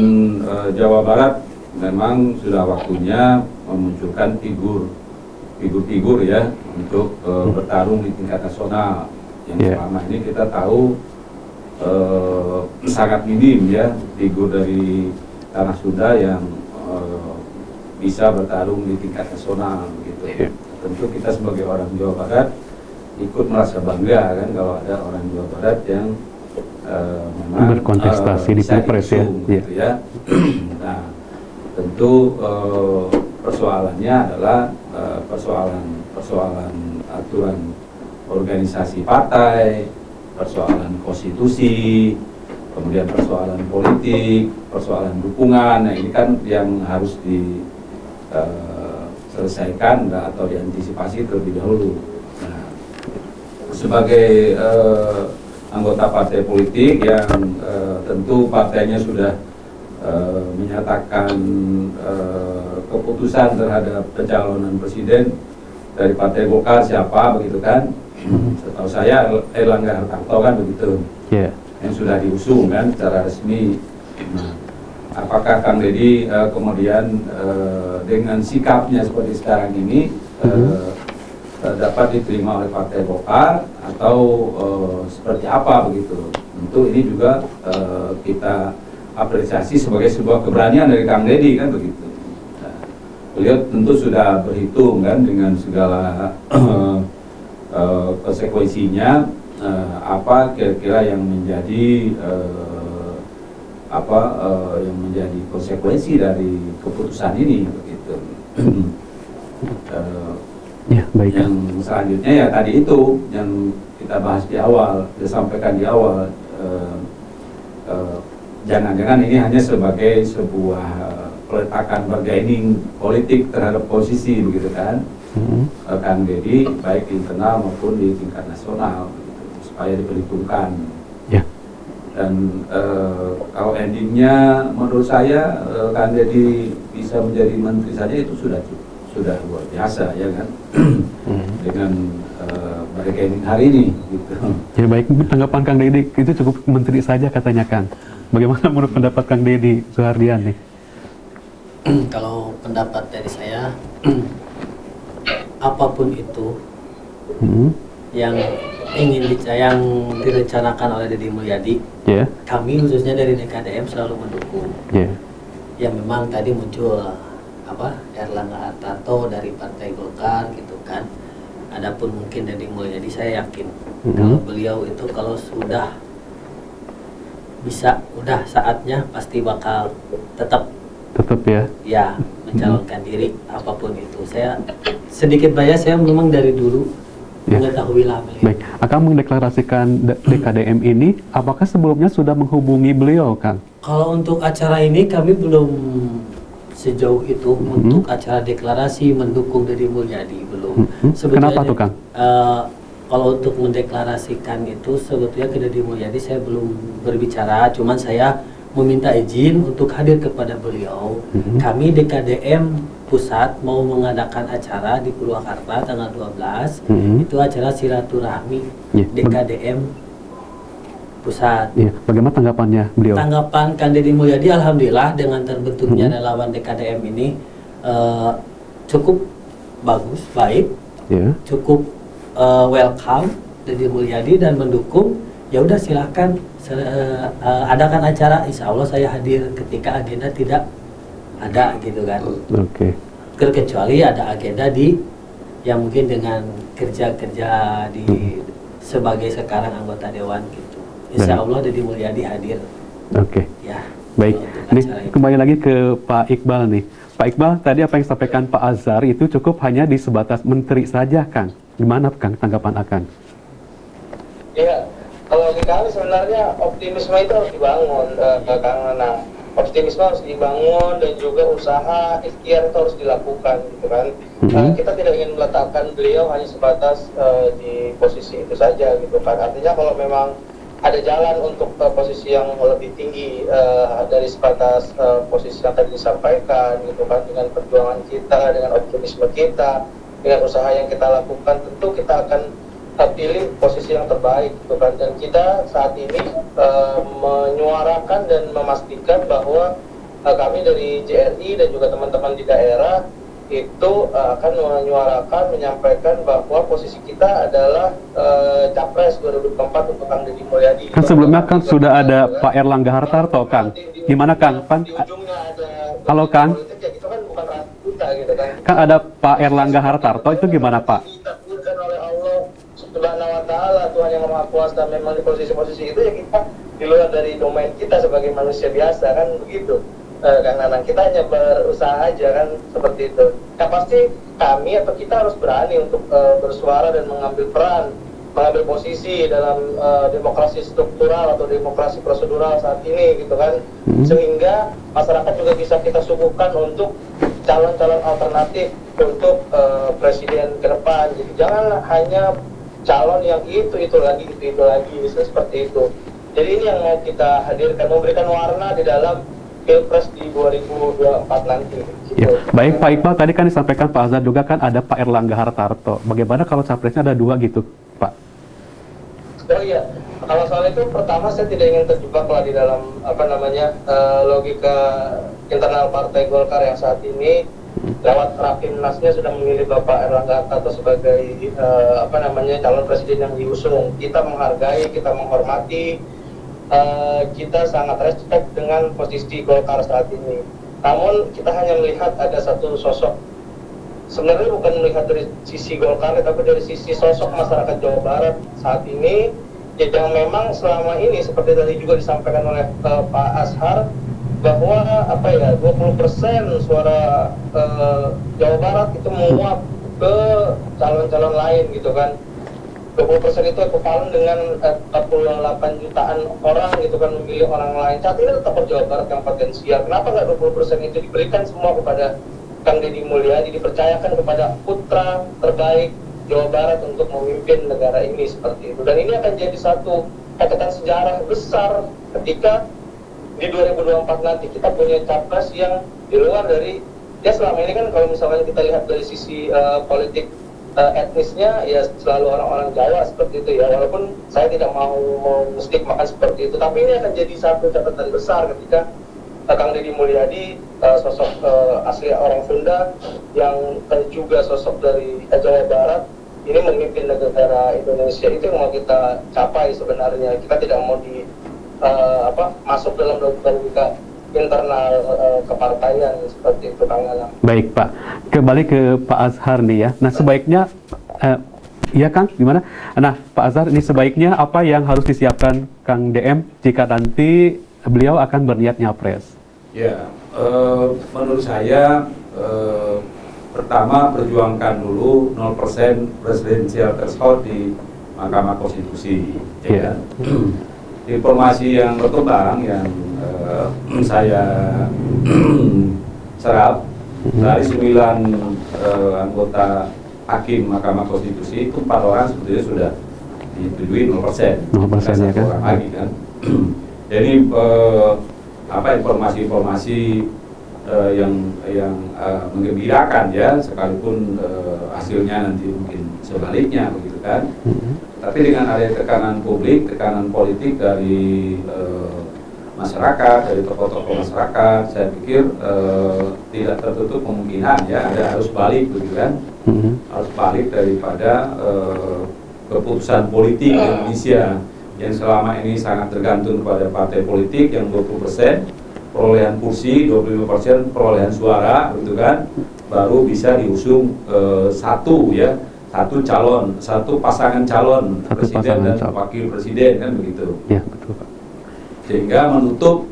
[SPEAKER 3] Jawa Barat memang sudah waktunya memunculkan figur-figur ya untuk bertarung di tingkat nasional. Yang selama ini kita tahu sangat minim ya figur dari tanah Sunda yang bisa bertarung di tingkat nasional gitu. Tentu kita sebagai orang Jawa Barat ikut merasa bangga kan kalau ada orang Jawa Barat yang memang
[SPEAKER 1] berkontestasi di
[SPEAKER 3] bisa
[SPEAKER 1] Pilpres ya.
[SPEAKER 3] diusung, gitu ya. Nah, tentu persoalannya adalah persoalan aturan organisasi partai, persoalan konstitusi, kemudian persoalan politik, persoalan dukungan. Nah, ini kan yang harus diselesaikan atau diantisipasi terlebih dahulu. Nah, sebagai anggota partai politik yang tentu partainya sudah menyatakan keputusan terhadap pencalonan presiden dari Partai Golkar siapa begitu kan? Setahu saya Erlangga Hartarto kan begitu, yang sudah diusung kan secara resmi. Nah, apakah Kang Deddy kemudian dengan sikapnya seperti sekarang ini dapat diterima oleh Partai Golkar atau seperti apa begitu? Tentu ini juga kita apresiasi sebagai sebuah keberanian dari Kang Deddy kan begitu. Nah, beliau tentu sudah berhitung kan dengan segala konsekuensinya apa kira-kira yang menjadi yang menjadi konsekuensi dari keputusan ini begitu.
[SPEAKER 1] Ya, baik.
[SPEAKER 3] Yang selanjutnya ya tadi itu yang kita bahas di awal, disampaikan di awal, jangan-jangan ini hanya sebagai sebuah peletakan bargaining politik terhadap posisi begitu kan, Kang Deddy baik di internal maupun di tingkat nasional begitu, supaya diperhitungkan.
[SPEAKER 1] Ya.
[SPEAKER 3] Dan kalau endingnya menurut saya Kang Deddy bisa menjadi menteri saja itu sudah luar biasa ya kan. Dengan bargaining hari ini gitu.
[SPEAKER 1] Ya baik, tanggapan Kang Deddy itu cukup menteri saja katanya Kang. Bagaimana menurut pendapat Kang Deddy Suhardian nih?
[SPEAKER 2] Kalau pendapat dari saya, apapun itu yang yang direncanakan oleh Deddy Mulyadi, kami khususnya dari DKDM selalu mendukung. Ya memang tadi muncul Erlangga Hartarto dari Partai Golkar gitu kan. Adapun mungkin Deddy Mulyadi saya yakin kalau beliau itu kalau sudah bisa, udah saatnya pasti bakal tetap ya mencalonkan diri apapun itu. Saya sedikit banyak saya memang dari dulu mengetahui lah beliau.
[SPEAKER 1] Baik, akan mendeklarasikan DKDM ini, apakah sebelumnya sudah menghubungi beliau, Kang?
[SPEAKER 2] Kalau untuk acara ini kami belum sejauh itu untuk acara deklarasi mendukung Deddy Mulyadi belum.
[SPEAKER 1] Kenapa tuh, Kang?
[SPEAKER 2] Kalau untuk mendeklarasikan itu sebetulnya ke Deddy Mulyadi saya belum berbicara, cuman saya meminta izin untuk hadir kepada beliau. Kami DKDM Pusat mau mengadakan acara di Purwakarta tanggal 12, itu acara silaturahmi DKDM Pusat.
[SPEAKER 1] Iya, bagaimana tanggapannya beliau?
[SPEAKER 2] Tanggapan Kang Deddy Mulyadi, alhamdulillah dengan terbentuknya relawan DKDM ini cukup bagus, baik, cukup welcome Deddy Mulyadi dan mendukung. Ya udah silahkan adakan acara, insya Allah saya hadir ketika agenda tidak ada gitu kan.
[SPEAKER 1] Oke.
[SPEAKER 2] Kecuali ada agenda yang mungkin dengan kerja-kerja sebagai sekarang anggota dewan gitu. Insya Allah Deddy Mulyadi hadir.
[SPEAKER 1] Oke.
[SPEAKER 2] Ya.
[SPEAKER 1] Baik. Nih kembali lagi ke Pak Iqbal nih. Pak Iqbal, tadi apa yang disampaikan Pak Azhar itu cukup hanya di sebatas menteri saja, Kang. Gimana, Kang, tanggapan akan?
[SPEAKER 4] Iya. Kalau di kami sebenarnya optimisme itu harus dibangun, Kang Nanang. Optimisme harus dibangun dan juga usaha ikhtiar itu harus dilakukan, gitu kan. Kita tidak ingin meletakkan beliau hanya sebatas di posisi itu saja, gitu kan. Artinya kalau memang ada jalan untuk posisi yang lebih tinggi dari sebatas posisi yang tadi disampaikan, gitu kan, dengan perjuangan kita, dengan optimisme kita, dengan usaha yang kita lakukan, tentu kita akan pilih posisi yang terbaik, gitu kan. Dan kita saat ini menyuarakan dan memastikan bahwa kami dari JRI dan juga teman-teman di daerah itu akan menyuarakan, menyampaikan bahwa posisi kita adalah Capres 2024 untuk Kang Deddy Mulyadi.
[SPEAKER 1] Kan sebelumnya kan sudah ada Pak Erlangga Hartarto, Kang. Gimana, Kang?
[SPEAKER 4] Di ujungnya ada
[SPEAKER 1] halo, Kang.
[SPEAKER 4] politik, ya itu kan bukan rahasia kita, gitu kan.
[SPEAKER 1] Kan ada Pak Erlangga Hartarto, itu gimana, Pak?
[SPEAKER 4] Ditakdirkan oleh Allah Subhanahu wa Ta'ala, Tuhan yang Maha Kuasa, memang di posisi-posisi itu ya kita di luar dari domain kita sebagai manusia biasa, kan begitu. Kang Nanang, kita hanya berusaha aja kan seperti itu. Yang pasti kami atau kita harus berani untuk bersuara dan mengambil peran, mengambil posisi dalam demokrasi struktural atau demokrasi prosedural saat ini, gitu kan. Sehingga masyarakat juga bisa kita suguhkan untuk calon-calon alternatif untuk presiden ke depan. Jadi jangan hanya calon yang itu lagi, seperti itu. Jadi ini yang mau kita hadirkan, memberikan warna di dalam Pilpres di 2024 nanti. Gitu.
[SPEAKER 1] Ya, baik Pak Iqbal, tadi kan disampaikan Pak Azhar juga kan ada Pak Erlangga Hartarto. Bagaimana kalau capresnya ada dua gitu, Pak?
[SPEAKER 4] Oh iya, kalau soal itu pertama saya tidak ingin terjebak lah di dalam logika internal Partai Golkar yang saat ini lewat Rapimnasnya sudah memilih Bapak Erlangga Hartarto sebagai calon presiden yang diusung. Kita menghargai, kita menghormati, kita sangat respect dengan posisi Golkar saat ini. Namun kita hanya melihat ada satu sosok, sebenarnya bukan melihat dari sisi Golkar, tapi dari sisi sosok masyarakat Jawa Barat saat ini, yang memang selama ini seperti tadi juga disampaikan oleh Pak Azhar, bahwa 20% suara Jawa Barat itu menguap ke calon-calon lain, gitu kan. 20% itu ekivalen dengan 48 jutaan orang, gitu kan, memilih orang lain. Saat ini tetap Jawa Barat yang potensial. Kenapa nggak 20% itu diberikan semua kepada Kang Deddy Mulyadi, dipercayakan kepada putra terbaik Jawa Barat untuk memimpin negara ini, seperti itu. Dan ini akan jadi satu catatan sejarah besar ketika di 2024 nanti kita punya capres yang di luar dari, ya selama ini kan kalau misalnya kita lihat dari sisi politik etnisnya ya selalu orang-orang Jawa seperti itu ya, walaupun saya tidak mau menstigmakan seperti itu, tapi ini akan jadi satu catatan besar ketika Kang Deddy Mulyadi, sosok asli orang Sunda yang juga sosok dari Jawa Barat ini memimpin negara Indonesia. Itu yang mau kita capai sebenarnya. Kita tidak mau masuk dalam logika internal kepartaian seperti itu, Kang Nanang.
[SPEAKER 1] Baik Pak, kembali ke Pak Azhar nih ya. Nah sebaiknya, iya Kang, gimana? Nah Pak Azhar, ini sebaiknya apa yang harus disiapkan Kang DM jika nanti beliau akan berniat nyapres?
[SPEAKER 3] Ya, menurut saya pertama perjuangkan dulu 0% presidensial threshold di Mahkamah Konstitusi. Ya. Informasi yang berkembang yang saya serap dari 9 anggota hakim Mahkamah Konstitusi itu 4 orang sebetulnya sudah disetujui 0%.
[SPEAKER 1] 0% ya kan?
[SPEAKER 3] Orang lagi kan. Jadi informasi-informasi yang menggembirakan ya, sekalipun hasilnya nanti mungkin sebaliknya begitu kan. Tapi dengan adanya tekanan publik, tekanan politik dari masyarakat, dari tokoh-tokoh masyarakat, saya pikir tidak tertutup kemungkinan ya ada arus balik begitu kan. Arus balik daripada keputusan politik Indonesia yang selama ini sangat tergantung pada partai politik yang 20% perolehan kursi, 25% perolehan suara, gitu kan, baru bisa diusung satu calon, satu pasangan calon presiden dan wakil presiden kan begitu.
[SPEAKER 1] Ya, betul Pak.
[SPEAKER 3] Sehingga menutup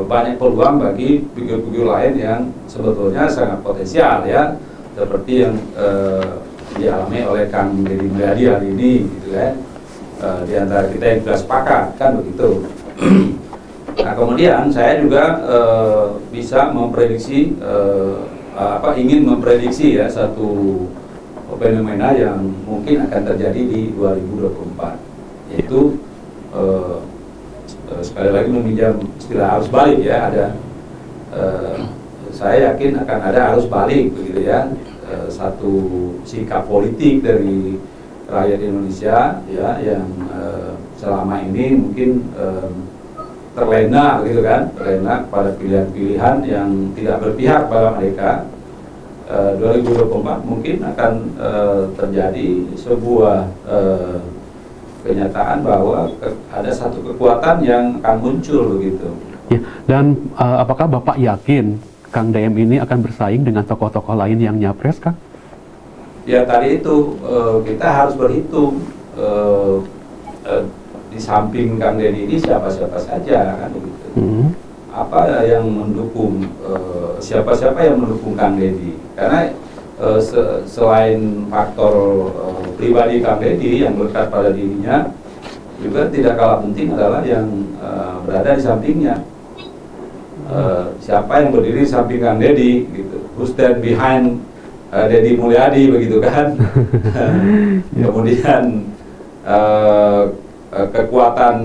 [SPEAKER 3] banyak peluang bagi figur-figur lain yang sebetulnya sangat potensial ya, seperti yang dialami oleh Kang Deddy Mulyadi hari ini, gitu kan. Di antara kita yang sudah sepakat kan begitu. Nah kemudian saya juga bisa memprediksi ingin memprediksi ya satu fenomena yang mungkin akan terjadi di 2024, yaitu sekali lagi meminjam istilah arus balik ya, ada saya yakin akan ada arus balik begitu ya, satu sikap politik dari rakyat Indonesia ya yang selama ini mungkin terlena gitu kan, terlena pada pilihan-pilihan yang tidak berpihak pada mereka. 2024 mungkin akan terjadi sebuah kenyataan bahwa ada satu kekuatan yang akan muncul begitu.
[SPEAKER 1] Ya, dan apakah Bapak yakin Kang DM ini akan bersaing dengan tokoh-tokoh lain yang nyapres, Kang?
[SPEAKER 3] Ya tadi itu kita harus berhitung di samping Kang Deddy ini siapa-siapa saja kan begitu. Apa yang mendukung siapa-siapa yang mendukung Kang Deddy? Karena selain faktor pribadi Kang Deddy yang melekat pada dirinya, juga tidak kalah penting adalah yang berada di sampingnya. Siapa yang berdiri di samping Kang Deddy gitu, who stand behind Deddy Mulyadi begitu kan. Kemudian kekuatan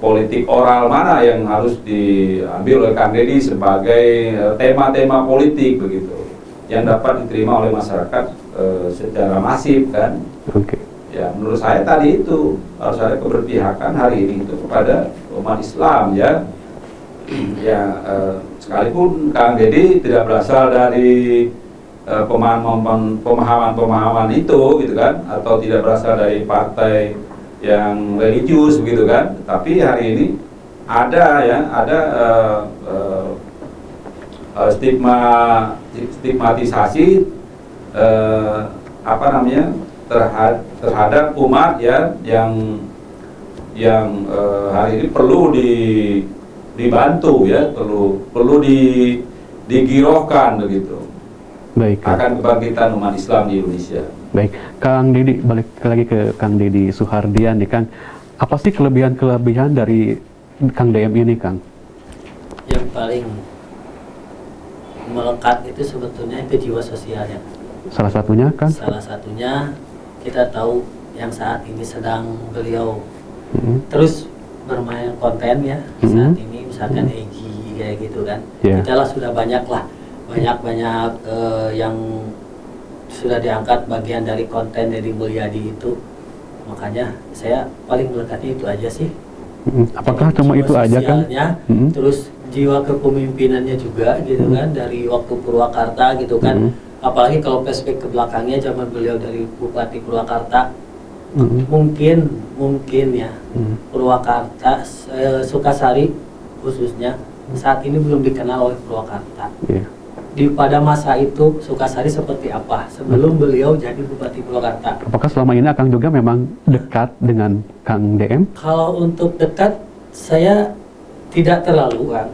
[SPEAKER 3] politik oral mana yang harus diambil oleh Kang Deddy sebagai tema-tema politik begitu yang dapat diterima oleh masyarakat secara masif kan. Ya menurut saya tadi itu harus ada keberpihakan hari ini itu kepada umat Islam ya. Ya sekalipun Kang Deddy tidak berasal dari pemahaman itu gitu kan, atau tidak berasal dari partai yang religius begitu kan, tapi hari ini ada stigmatisasi terhadap umat ya yang hari ini perlu dibantu ya, perlu digirohkan begitu.
[SPEAKER 1] Baik.
[SPEAKER 3] Akan kebangkitan umat Islam di Indonesia.
[SPEAKER 1] Baik, Kang Deddy, balik lagi ke Kang Deddy Suhardian nih Kang. Apa sih kelebihan dari Kang DM ini Kang?
[SPEAKER 2] Yang paling melekat itu sebetulnya itu jiwa sosialnya.
[SPEAKER 1] Salah satunya Kang?
[SPEAKER 2] Salah satunya kita tahu yang saat ini sedang beliau terus bermain konten ya saat ini, misalkan Egy kayak gitu kan. Kita lah sudah banyak yang sudah diangkat bagian dari konten dari Mulyadi itu, makanya saya paling melekatnya itu aja sih.
[SPEAKER 1] Apakah cuma itu aja kan?
[SPEAKER 2] Terus jiwa kepemimpinannya juga gitu kan, dari waktu Purwakarta gitu kan. Apalagi kalau flashback ke belakangnya zaman beliau dari Bupati Purwakarta, mungkin ya Purwakarta, Sukasari khususnya saat ini belum dikenal oleh Purwakarta. Pada masa itu Sukasari seperti apa sebelum beliau jadi Bupati Purwakarta.
[SPEAKER 1] Apakah selama ini Akang juga memang dekat dengan Kang DM?
[SPEAKER 2] Kalau untuk dekat saya tidak terlalu kan,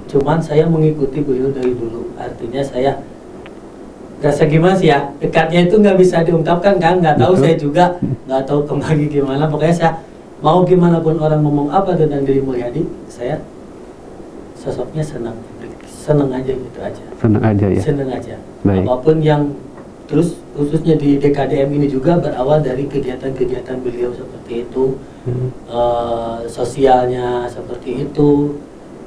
[SPEAKER 2] Cuman saya mengikuti beliau dari dulu. Artinya saya rasa gimana sih ya, dekatnya itu nggak bisa diungkapkan kan, nggak tahu.
[SPEAKER 1] Betul.
[SPEAKER 2] Saya juga nggak tahu kembali gimana. Pokoknya saya mau gimana pun orang ngomong apa tentang Deddy Mulyadi, saya sosoknya senang aja gitu aja.
[SPEAKER 1] Senang aja ya.
[SPEAKER 2] Senang aja.
[SPEAKER 1] Baik.
[SPEAKER 2] Apapun yang terus khususnya di DKDM ini juga berawal dari kegiatan-kegiatan beliau seperti itu, sosialnya seperti itu,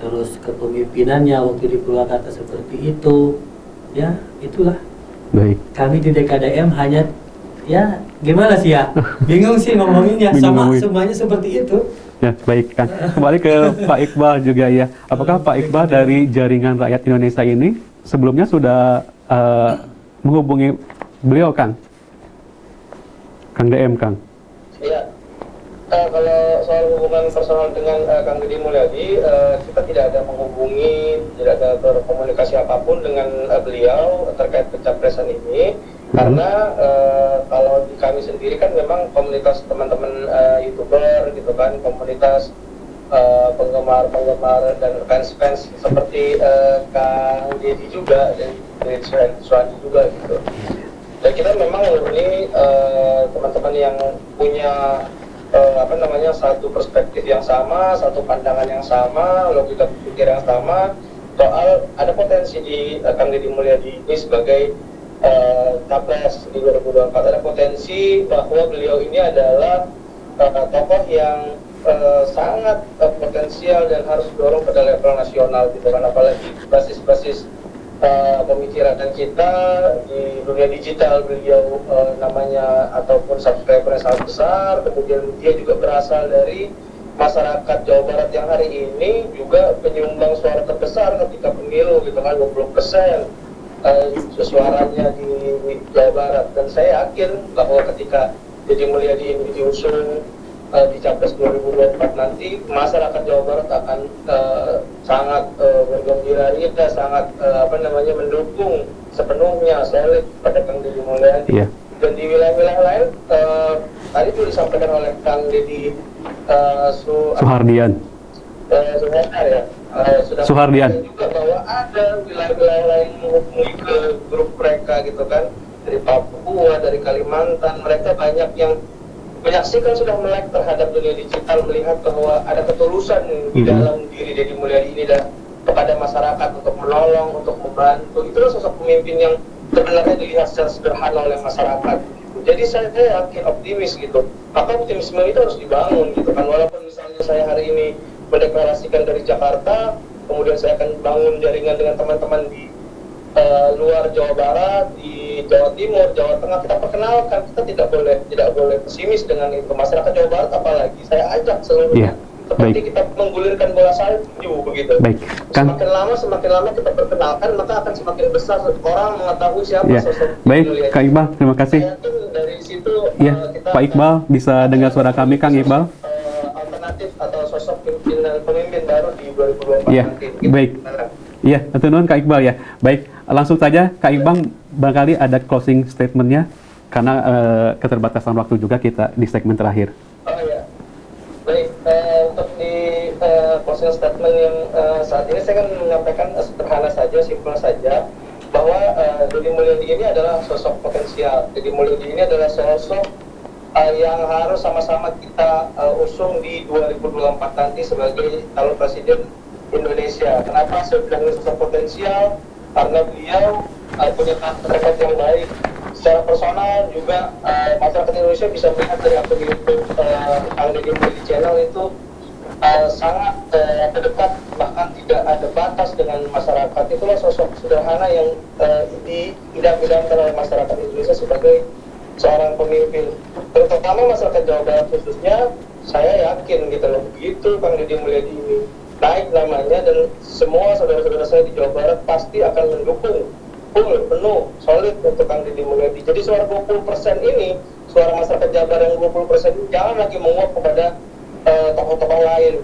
[SPEAKER 2] terus kepemimpinannya waktu di Purwakarta seperti itu, ya itulah.
[SPEAKER 1] Baik.
[SPEAKER 2] Kami di DKDM hanya ya gimana sih ya, bingung sih ngomonginnya,
[SPEAKER 1] Bingung
[SPEAKER 2] sama
[SPEAKER 1] ngomongin.
[SPEAKER 2] semuanya seperti itu.
[SPEAKER 1] Ya, baik Kang. Kembali ke Pak Iqbal juga ya. Apakah Pak Iqbal dari Jaringan Rakyat Indonesia ini sebelumnya sudah menghubungi beliau, Kang? Kang DM, Kang.
[SPEAKER 4] Iya. Kalau soal hubungan personal dengan Kang Deddy Mulyadi, kita tidak ada menghubungi, tidak ada berkomunikasi apapun dengan beliau terkait pencapresan ini. Karena kalau di kami sendiri kan memang komunitas teman-teman YouTuber gitu kan, komunitas penggemar dan fans seperti Kang Deddy juga dan Suwandi juga gitu. Dan kita memang menghubungi teman-teman yang punya satu perspektif yang sama, satu pandangan yang sama, logika berpikir yang sama soal ada potensi di Kang Deddy Mulyadi ini sebagai capres di 2024. Ada potensi bahwa beliau ini adalah tokoh yang sangat potensial dan harus didorong pada level nasional gitu kan, apalagi basis-basis pemikiran kita di dunia digital beliau namanya ataupun subscribernya sangat besar, kemudian dia juga berasal dari masyarakat Jawa Barat yang hari ini juga penyumbang suara terbesar ketika pemilu gitu kan, 20% suaranya di Jawa Barat. Dan saya yakin bahwa ketika Deddy Mulyadi ini diusung di Capres 2024 nanti, masyarakat Jawa Barat akan sangat bergembira, sangat mendukung sepenuhnya solid pada Kang Deddy Mulyadi.
[SPEAKER 1] Iya.
[SPEAKER 4] Dan di wilayah-wilayah lain tadi itu disampaikan oleh Kang Deddy
[SPEAKER 1] Suhardian. Suhardian.
[SPEAKER 4] Juga bahwa ada wilayah-wilayah lain menghubungi ke grup mereka gitu kan, dari Papua, dari Kalimantan, mereka banyak yang menyaksikan, sudah melek terhadap dunia digital, melihat bahwa ada ketulusan di dalam diri Deddy Mulyadi ini dan kepada masyarakat untuk menolong, untuk membantu. Itulah sosok pemimpin yang sebenarnya dilihat secara sederhana oleh masyarakat. Jadi saya yakin optimis gitu. Maka optimisme itu harus dibangun gitu kan. Walaupun misalnya saya hari ini mendeklarasikan dari Jakarta, kemudian saya akan bangun jaringan dengan teman-teman di luar Jawa Barat, di Jawa Timur, Jawa Tengah, kita perkenalkan. Kita tidak boleh pesimis dengan itu. Masyarakat Jawa Barat apalagi saya ajak seluruhnya. Seperti kita menggulirkan bola salju begitu.
[SPEAKER 1] Baik. Kang.
[SPEAKER 4] Semakin lama kita perkenalkan, maka akan semakin besar orang mengetahui siapa sosok.
[SPEAKER 1] Baik, Kang Iqbal, terima kasih.
[SPEAKER 4] Saya yakin dari situ kita
[SPEAKER 1] Pak Iqbal bisa dengar suara kami, Kang Iqbal.
[SPEAKER 4] Alternatif atau sosok pemimpin baru di 2024
[SPEAKER 1] Iya,
[SPEAKER 4] nanti.
[SPEAKER 1] baik. Iya, atur nuhun Kak Iqbal ya. Baik, langsung saja Kak Iqbal, barangkali ada closing statement-nya karena keterbatasan waktu juga kita di segmen terakhir.
[SPEAKER 4] Oh iya. Baik, untuk di closing statement yang saat ini saya akan menyampaikan sederhana saja, simpel saja, bahwa Deddy Mulyadi ini adalah sosok potensial. Deddy Mulyadi ini adalah sosok yang harus sama-sama kita usung di 2024 nanti sebagai calon presiden Indonesia. Kenapa saya bilang sosok potensial? Karena beliau punya track yang baik. Secara personal juga masyarakat Indonesia bisa melihat dari akun YouTube Kang Deddy Mulyadi Channel itu sangat terdekat, bahkan tidak ada batas dengan masyarakat. Itulah sosok sederhana yang diidam-idamkan oleh masyarakat Indonesia sebagai seorang pemimpin. Terutama masyarakat Jawa Barat khususnya, saya yakin gitu loh, begitu Kang Deddy Mulyadi ini naik namanya, dan semua saudara-saudara saya di Jawa Barat pasti akan mendukung full, penuh, solid untuk Kang Deddy Mulyadi. Jadi suara 20% ini, suara masyarakat Jabar yang 20% ini jangan lagi menguap kepada tokoh-tokoh lain.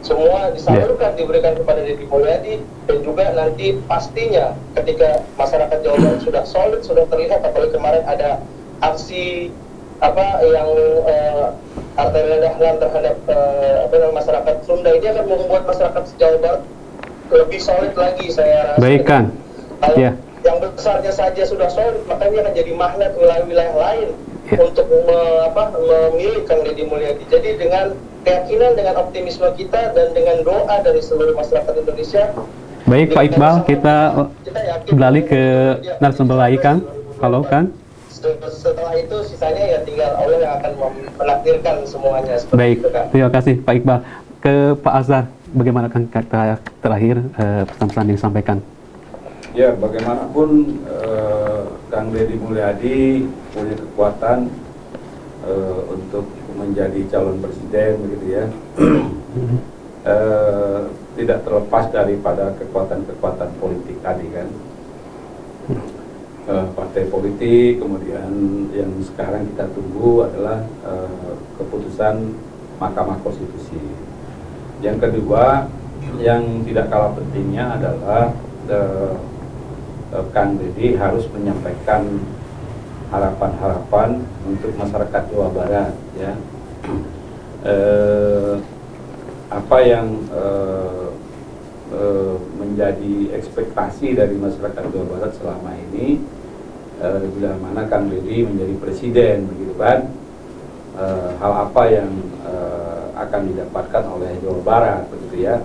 [SPEAKER 4] Semua disalurkan, diberikan kepada Deddy Mulyadi, dan juga nanti pastinya ketika masyarakat Jawa Barat sudah solid, sudah terlihat, apalagi kemarin ada aksi yang arteri dahlan terhadap masyarakat Sunda, ini akan membuat masyarakat Jawa Barat lebih solid lagi saya rasa.
[SPEAKER 1] Baik, Kang.
[SPEAKER 4] Kalau
[SPEAKER 1] Ya.
[SPEAKER 4] yang besarnya saja sudah solid, makanya akan jadi magnet wilayah-wilayah lain
[SPEAKER 1] Ya.
[SPEAKER 4] untuk memilih Kang Deddy Mulyadi. Jadi dengan keyakinan, dengan optimisme kita dan dengan doa dari seluruh masyarakat Indonesia.
[SPEAKER 1] Baik, Pak Iqbal, kita
[SPEAKER 4] yakin
[SPEAKER 1] beralih ke narasumber lain, Kang. Halo, Kang.
[SPEAKER 4] Setelah itu sisanya ya tinggal Allah yang akan menakdirkan semuanya. Seperti
[SPEAKER 1] Baik,
[SPEAKER 4] itu, Kang.
[SPEAKER 1] terima kasih Pak Iqbal. Ke Pak Azhar, bagaimana Kang terakhir pesan-pesan yang disampaikan?
[SPEAKER 3] Ya, bagaimanapun Kang Deddy Mulyadi punya kekuatan untuk menjadi calon presiden, begitu ya. Tidak terlepas daripada kekuatan-kekuatan politik tadi kan. Partai politik, kemudian yang sekarang kita tunggu adalah keputusan Mahkamah Konstitusi. Yang kedua, yang tidak kalah pentingnya adalah Kang Deddy harus menyampaikan harapan-harapan untuk masyarakat Jawa Barat, ya. Apa yang menjadi ekspektasi dari masyarakat Jawa Barat selama ini, bila mana Kang Deddy menjadi presiden, begitu kan? Hal apa yang akan didapatkan oleh Jawa Barat, begitu ya?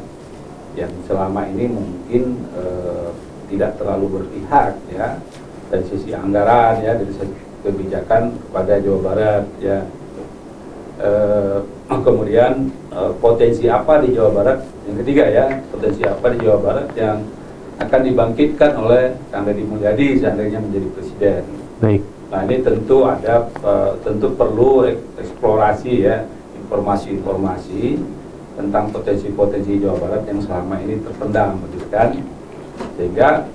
[SPEAKER 3] Yang selama ini mungkin tidak terlalu berpihak, ya, dari sisi anggaran, ya, dari sisi kebijakan kepada Jawa Barat, ya. Kemudian potensi apa di Jawa Barat, yang ketiga ya, potensi apa di Jawa Barat yang akan dibangkitkan oleh Kang Deddy Mulyadi seandainya menjadi presiden.
[SPEAKER 1] Baik.
[SPEAKER 3] Nah, ini tentu tentu perlu eksplorasi, ya, informasi-informasi tentang potensi-potensi Jawa Barat yang selama ini terpendam, begitu kan? Sehingga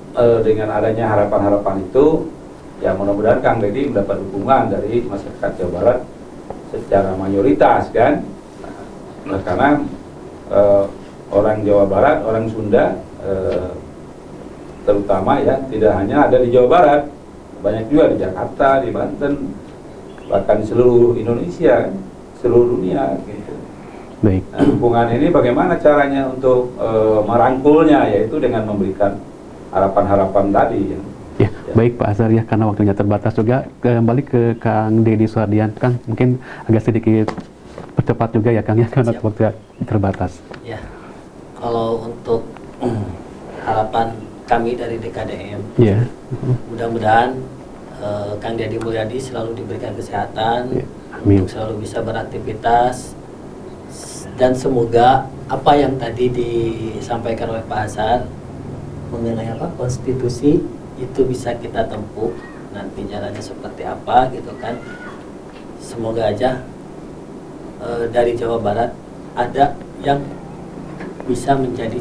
[SPEAKER 3] dengan adanya harapan-harapan itu, ya mudah-mudahan Kang Deddy mendapat dukungan dari masyarakat Jawa Barat secara mayoritas kan. Nah, karena orang Jawa Barat, orang Sunda terutama, ya, tidak hanya ada di Jawa Barat, banyak juga di Jakarta, di Banten, bahkan di seluruh Indonesia, seluruh dunia gitu.
[SPEAKER 1] Baik.
[SPEAKER 3] Nah, dukungan ini bagaimana caranya untuk merangkulnya, yaitu dengan memberikan harapan-harapan tadi, ya.
[SPEAKER 1] Ya, baik Pak Azhar, ya, karena waktunya terbatas juga, kembali ke Kang Deddy Suhardian, kan mungkin agak sedikit bercepat juga ya Kang, ya, karena
[SPEAKER 2] Siap.
[SPEAKER 1] waktu terbatas.
[SPEAKER 2] Ya, kalau untuk harapan kami dari DKDM,
[SPEAKER 1] Ya.
[SPEAKER 2] mudah-mudahan Kang Deddy Mulyadi selalu diberikan kesehatan,
[SPEAKER 1] Ya, amin.
[SPEAKER 2] untuk selalu bisa beraktivitas, dan semoga apa yang tadi disampaikan oleh Pak Azhar mengenai konstitusi itu bisa kita tempuh, nanti jalannya seperti apa gitu kan. Semoga aja dari Jawa Barat ada yang bisa menjadi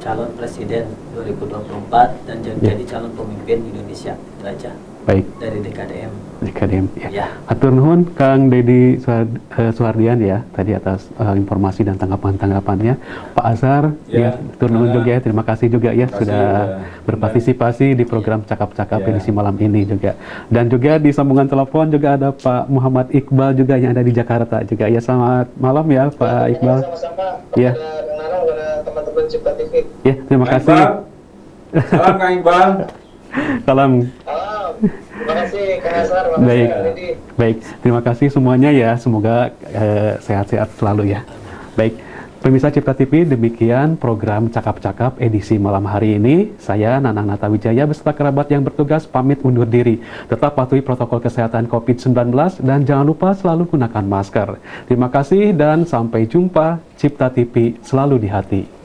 [SPEAKER 2] calon presiden 2024 dan jadi calon pemimpin Indonesia. Itu aja
[SPEAKER 1] Baik,
[SPEAKER 2] dari DKDM.
[SPEAKER 1] DKDM. Ya.
[SPEAKER 2] Ya.
[SPEAKER 1] Hatur nuhun Kang Deddy Suhardian, ya, tadi atas informasi dan tanggapan-tanggapannya. Pak Azhar, ya, hatur nuhun juga ya, terima kasih juga ya
[SPEAKER 3] Terima kasih,
[SPEAKER 1] sudah
[SPEAKER 3] ya.
[SPEAKER 1] berpartisipasi di program Cakap-Cakap
[SPEAKER 3] Ya.
[SPEAKER 1] edisi malam ini juga. Dan juga di sambungan telepon juga ada Pak Muhammad Iqbal juga yang ada di Jakarta juga. Ya, selamat malam ya Pak Iqbal.
[SPEAKER 4] Sama-sama
[SPEAKER 1] Ya.
[SPEAKER 4] kepada Kang Narang, kepada teman-teman Cipta TV.
[SPEAKER 1] Ya, terima
[SPEAKER 3] Kang
[SPEAKER 1] kasih.
[SPEAKER 3] Iqbal. Salam Kang Iqbal.
[SPEAKER 1] Salam.
[SPEAKER 4] Salam. Terima kasih Kang Azhar, terima kasih
[SPEAKER 1] Baik.
[SPEAKER 4] Kang Deddy.
[SPEAKER 1] Baik, terima kasih semuanya ya. Semoga sehat-sehat selalu ya. Baik, pemirsa Cipta TV, demikian program Cakap-Cakap edisi malam hari ini. Saya Nanang Natawijaya beserta kerabat yang bertugas pamit undur diri. Tetap patuhi protokol kesehatan COVID-19 dan jangan lupa selalu gunakan masker. Terima kasih dan sampai jumpa. Cipta TV selalu di hati.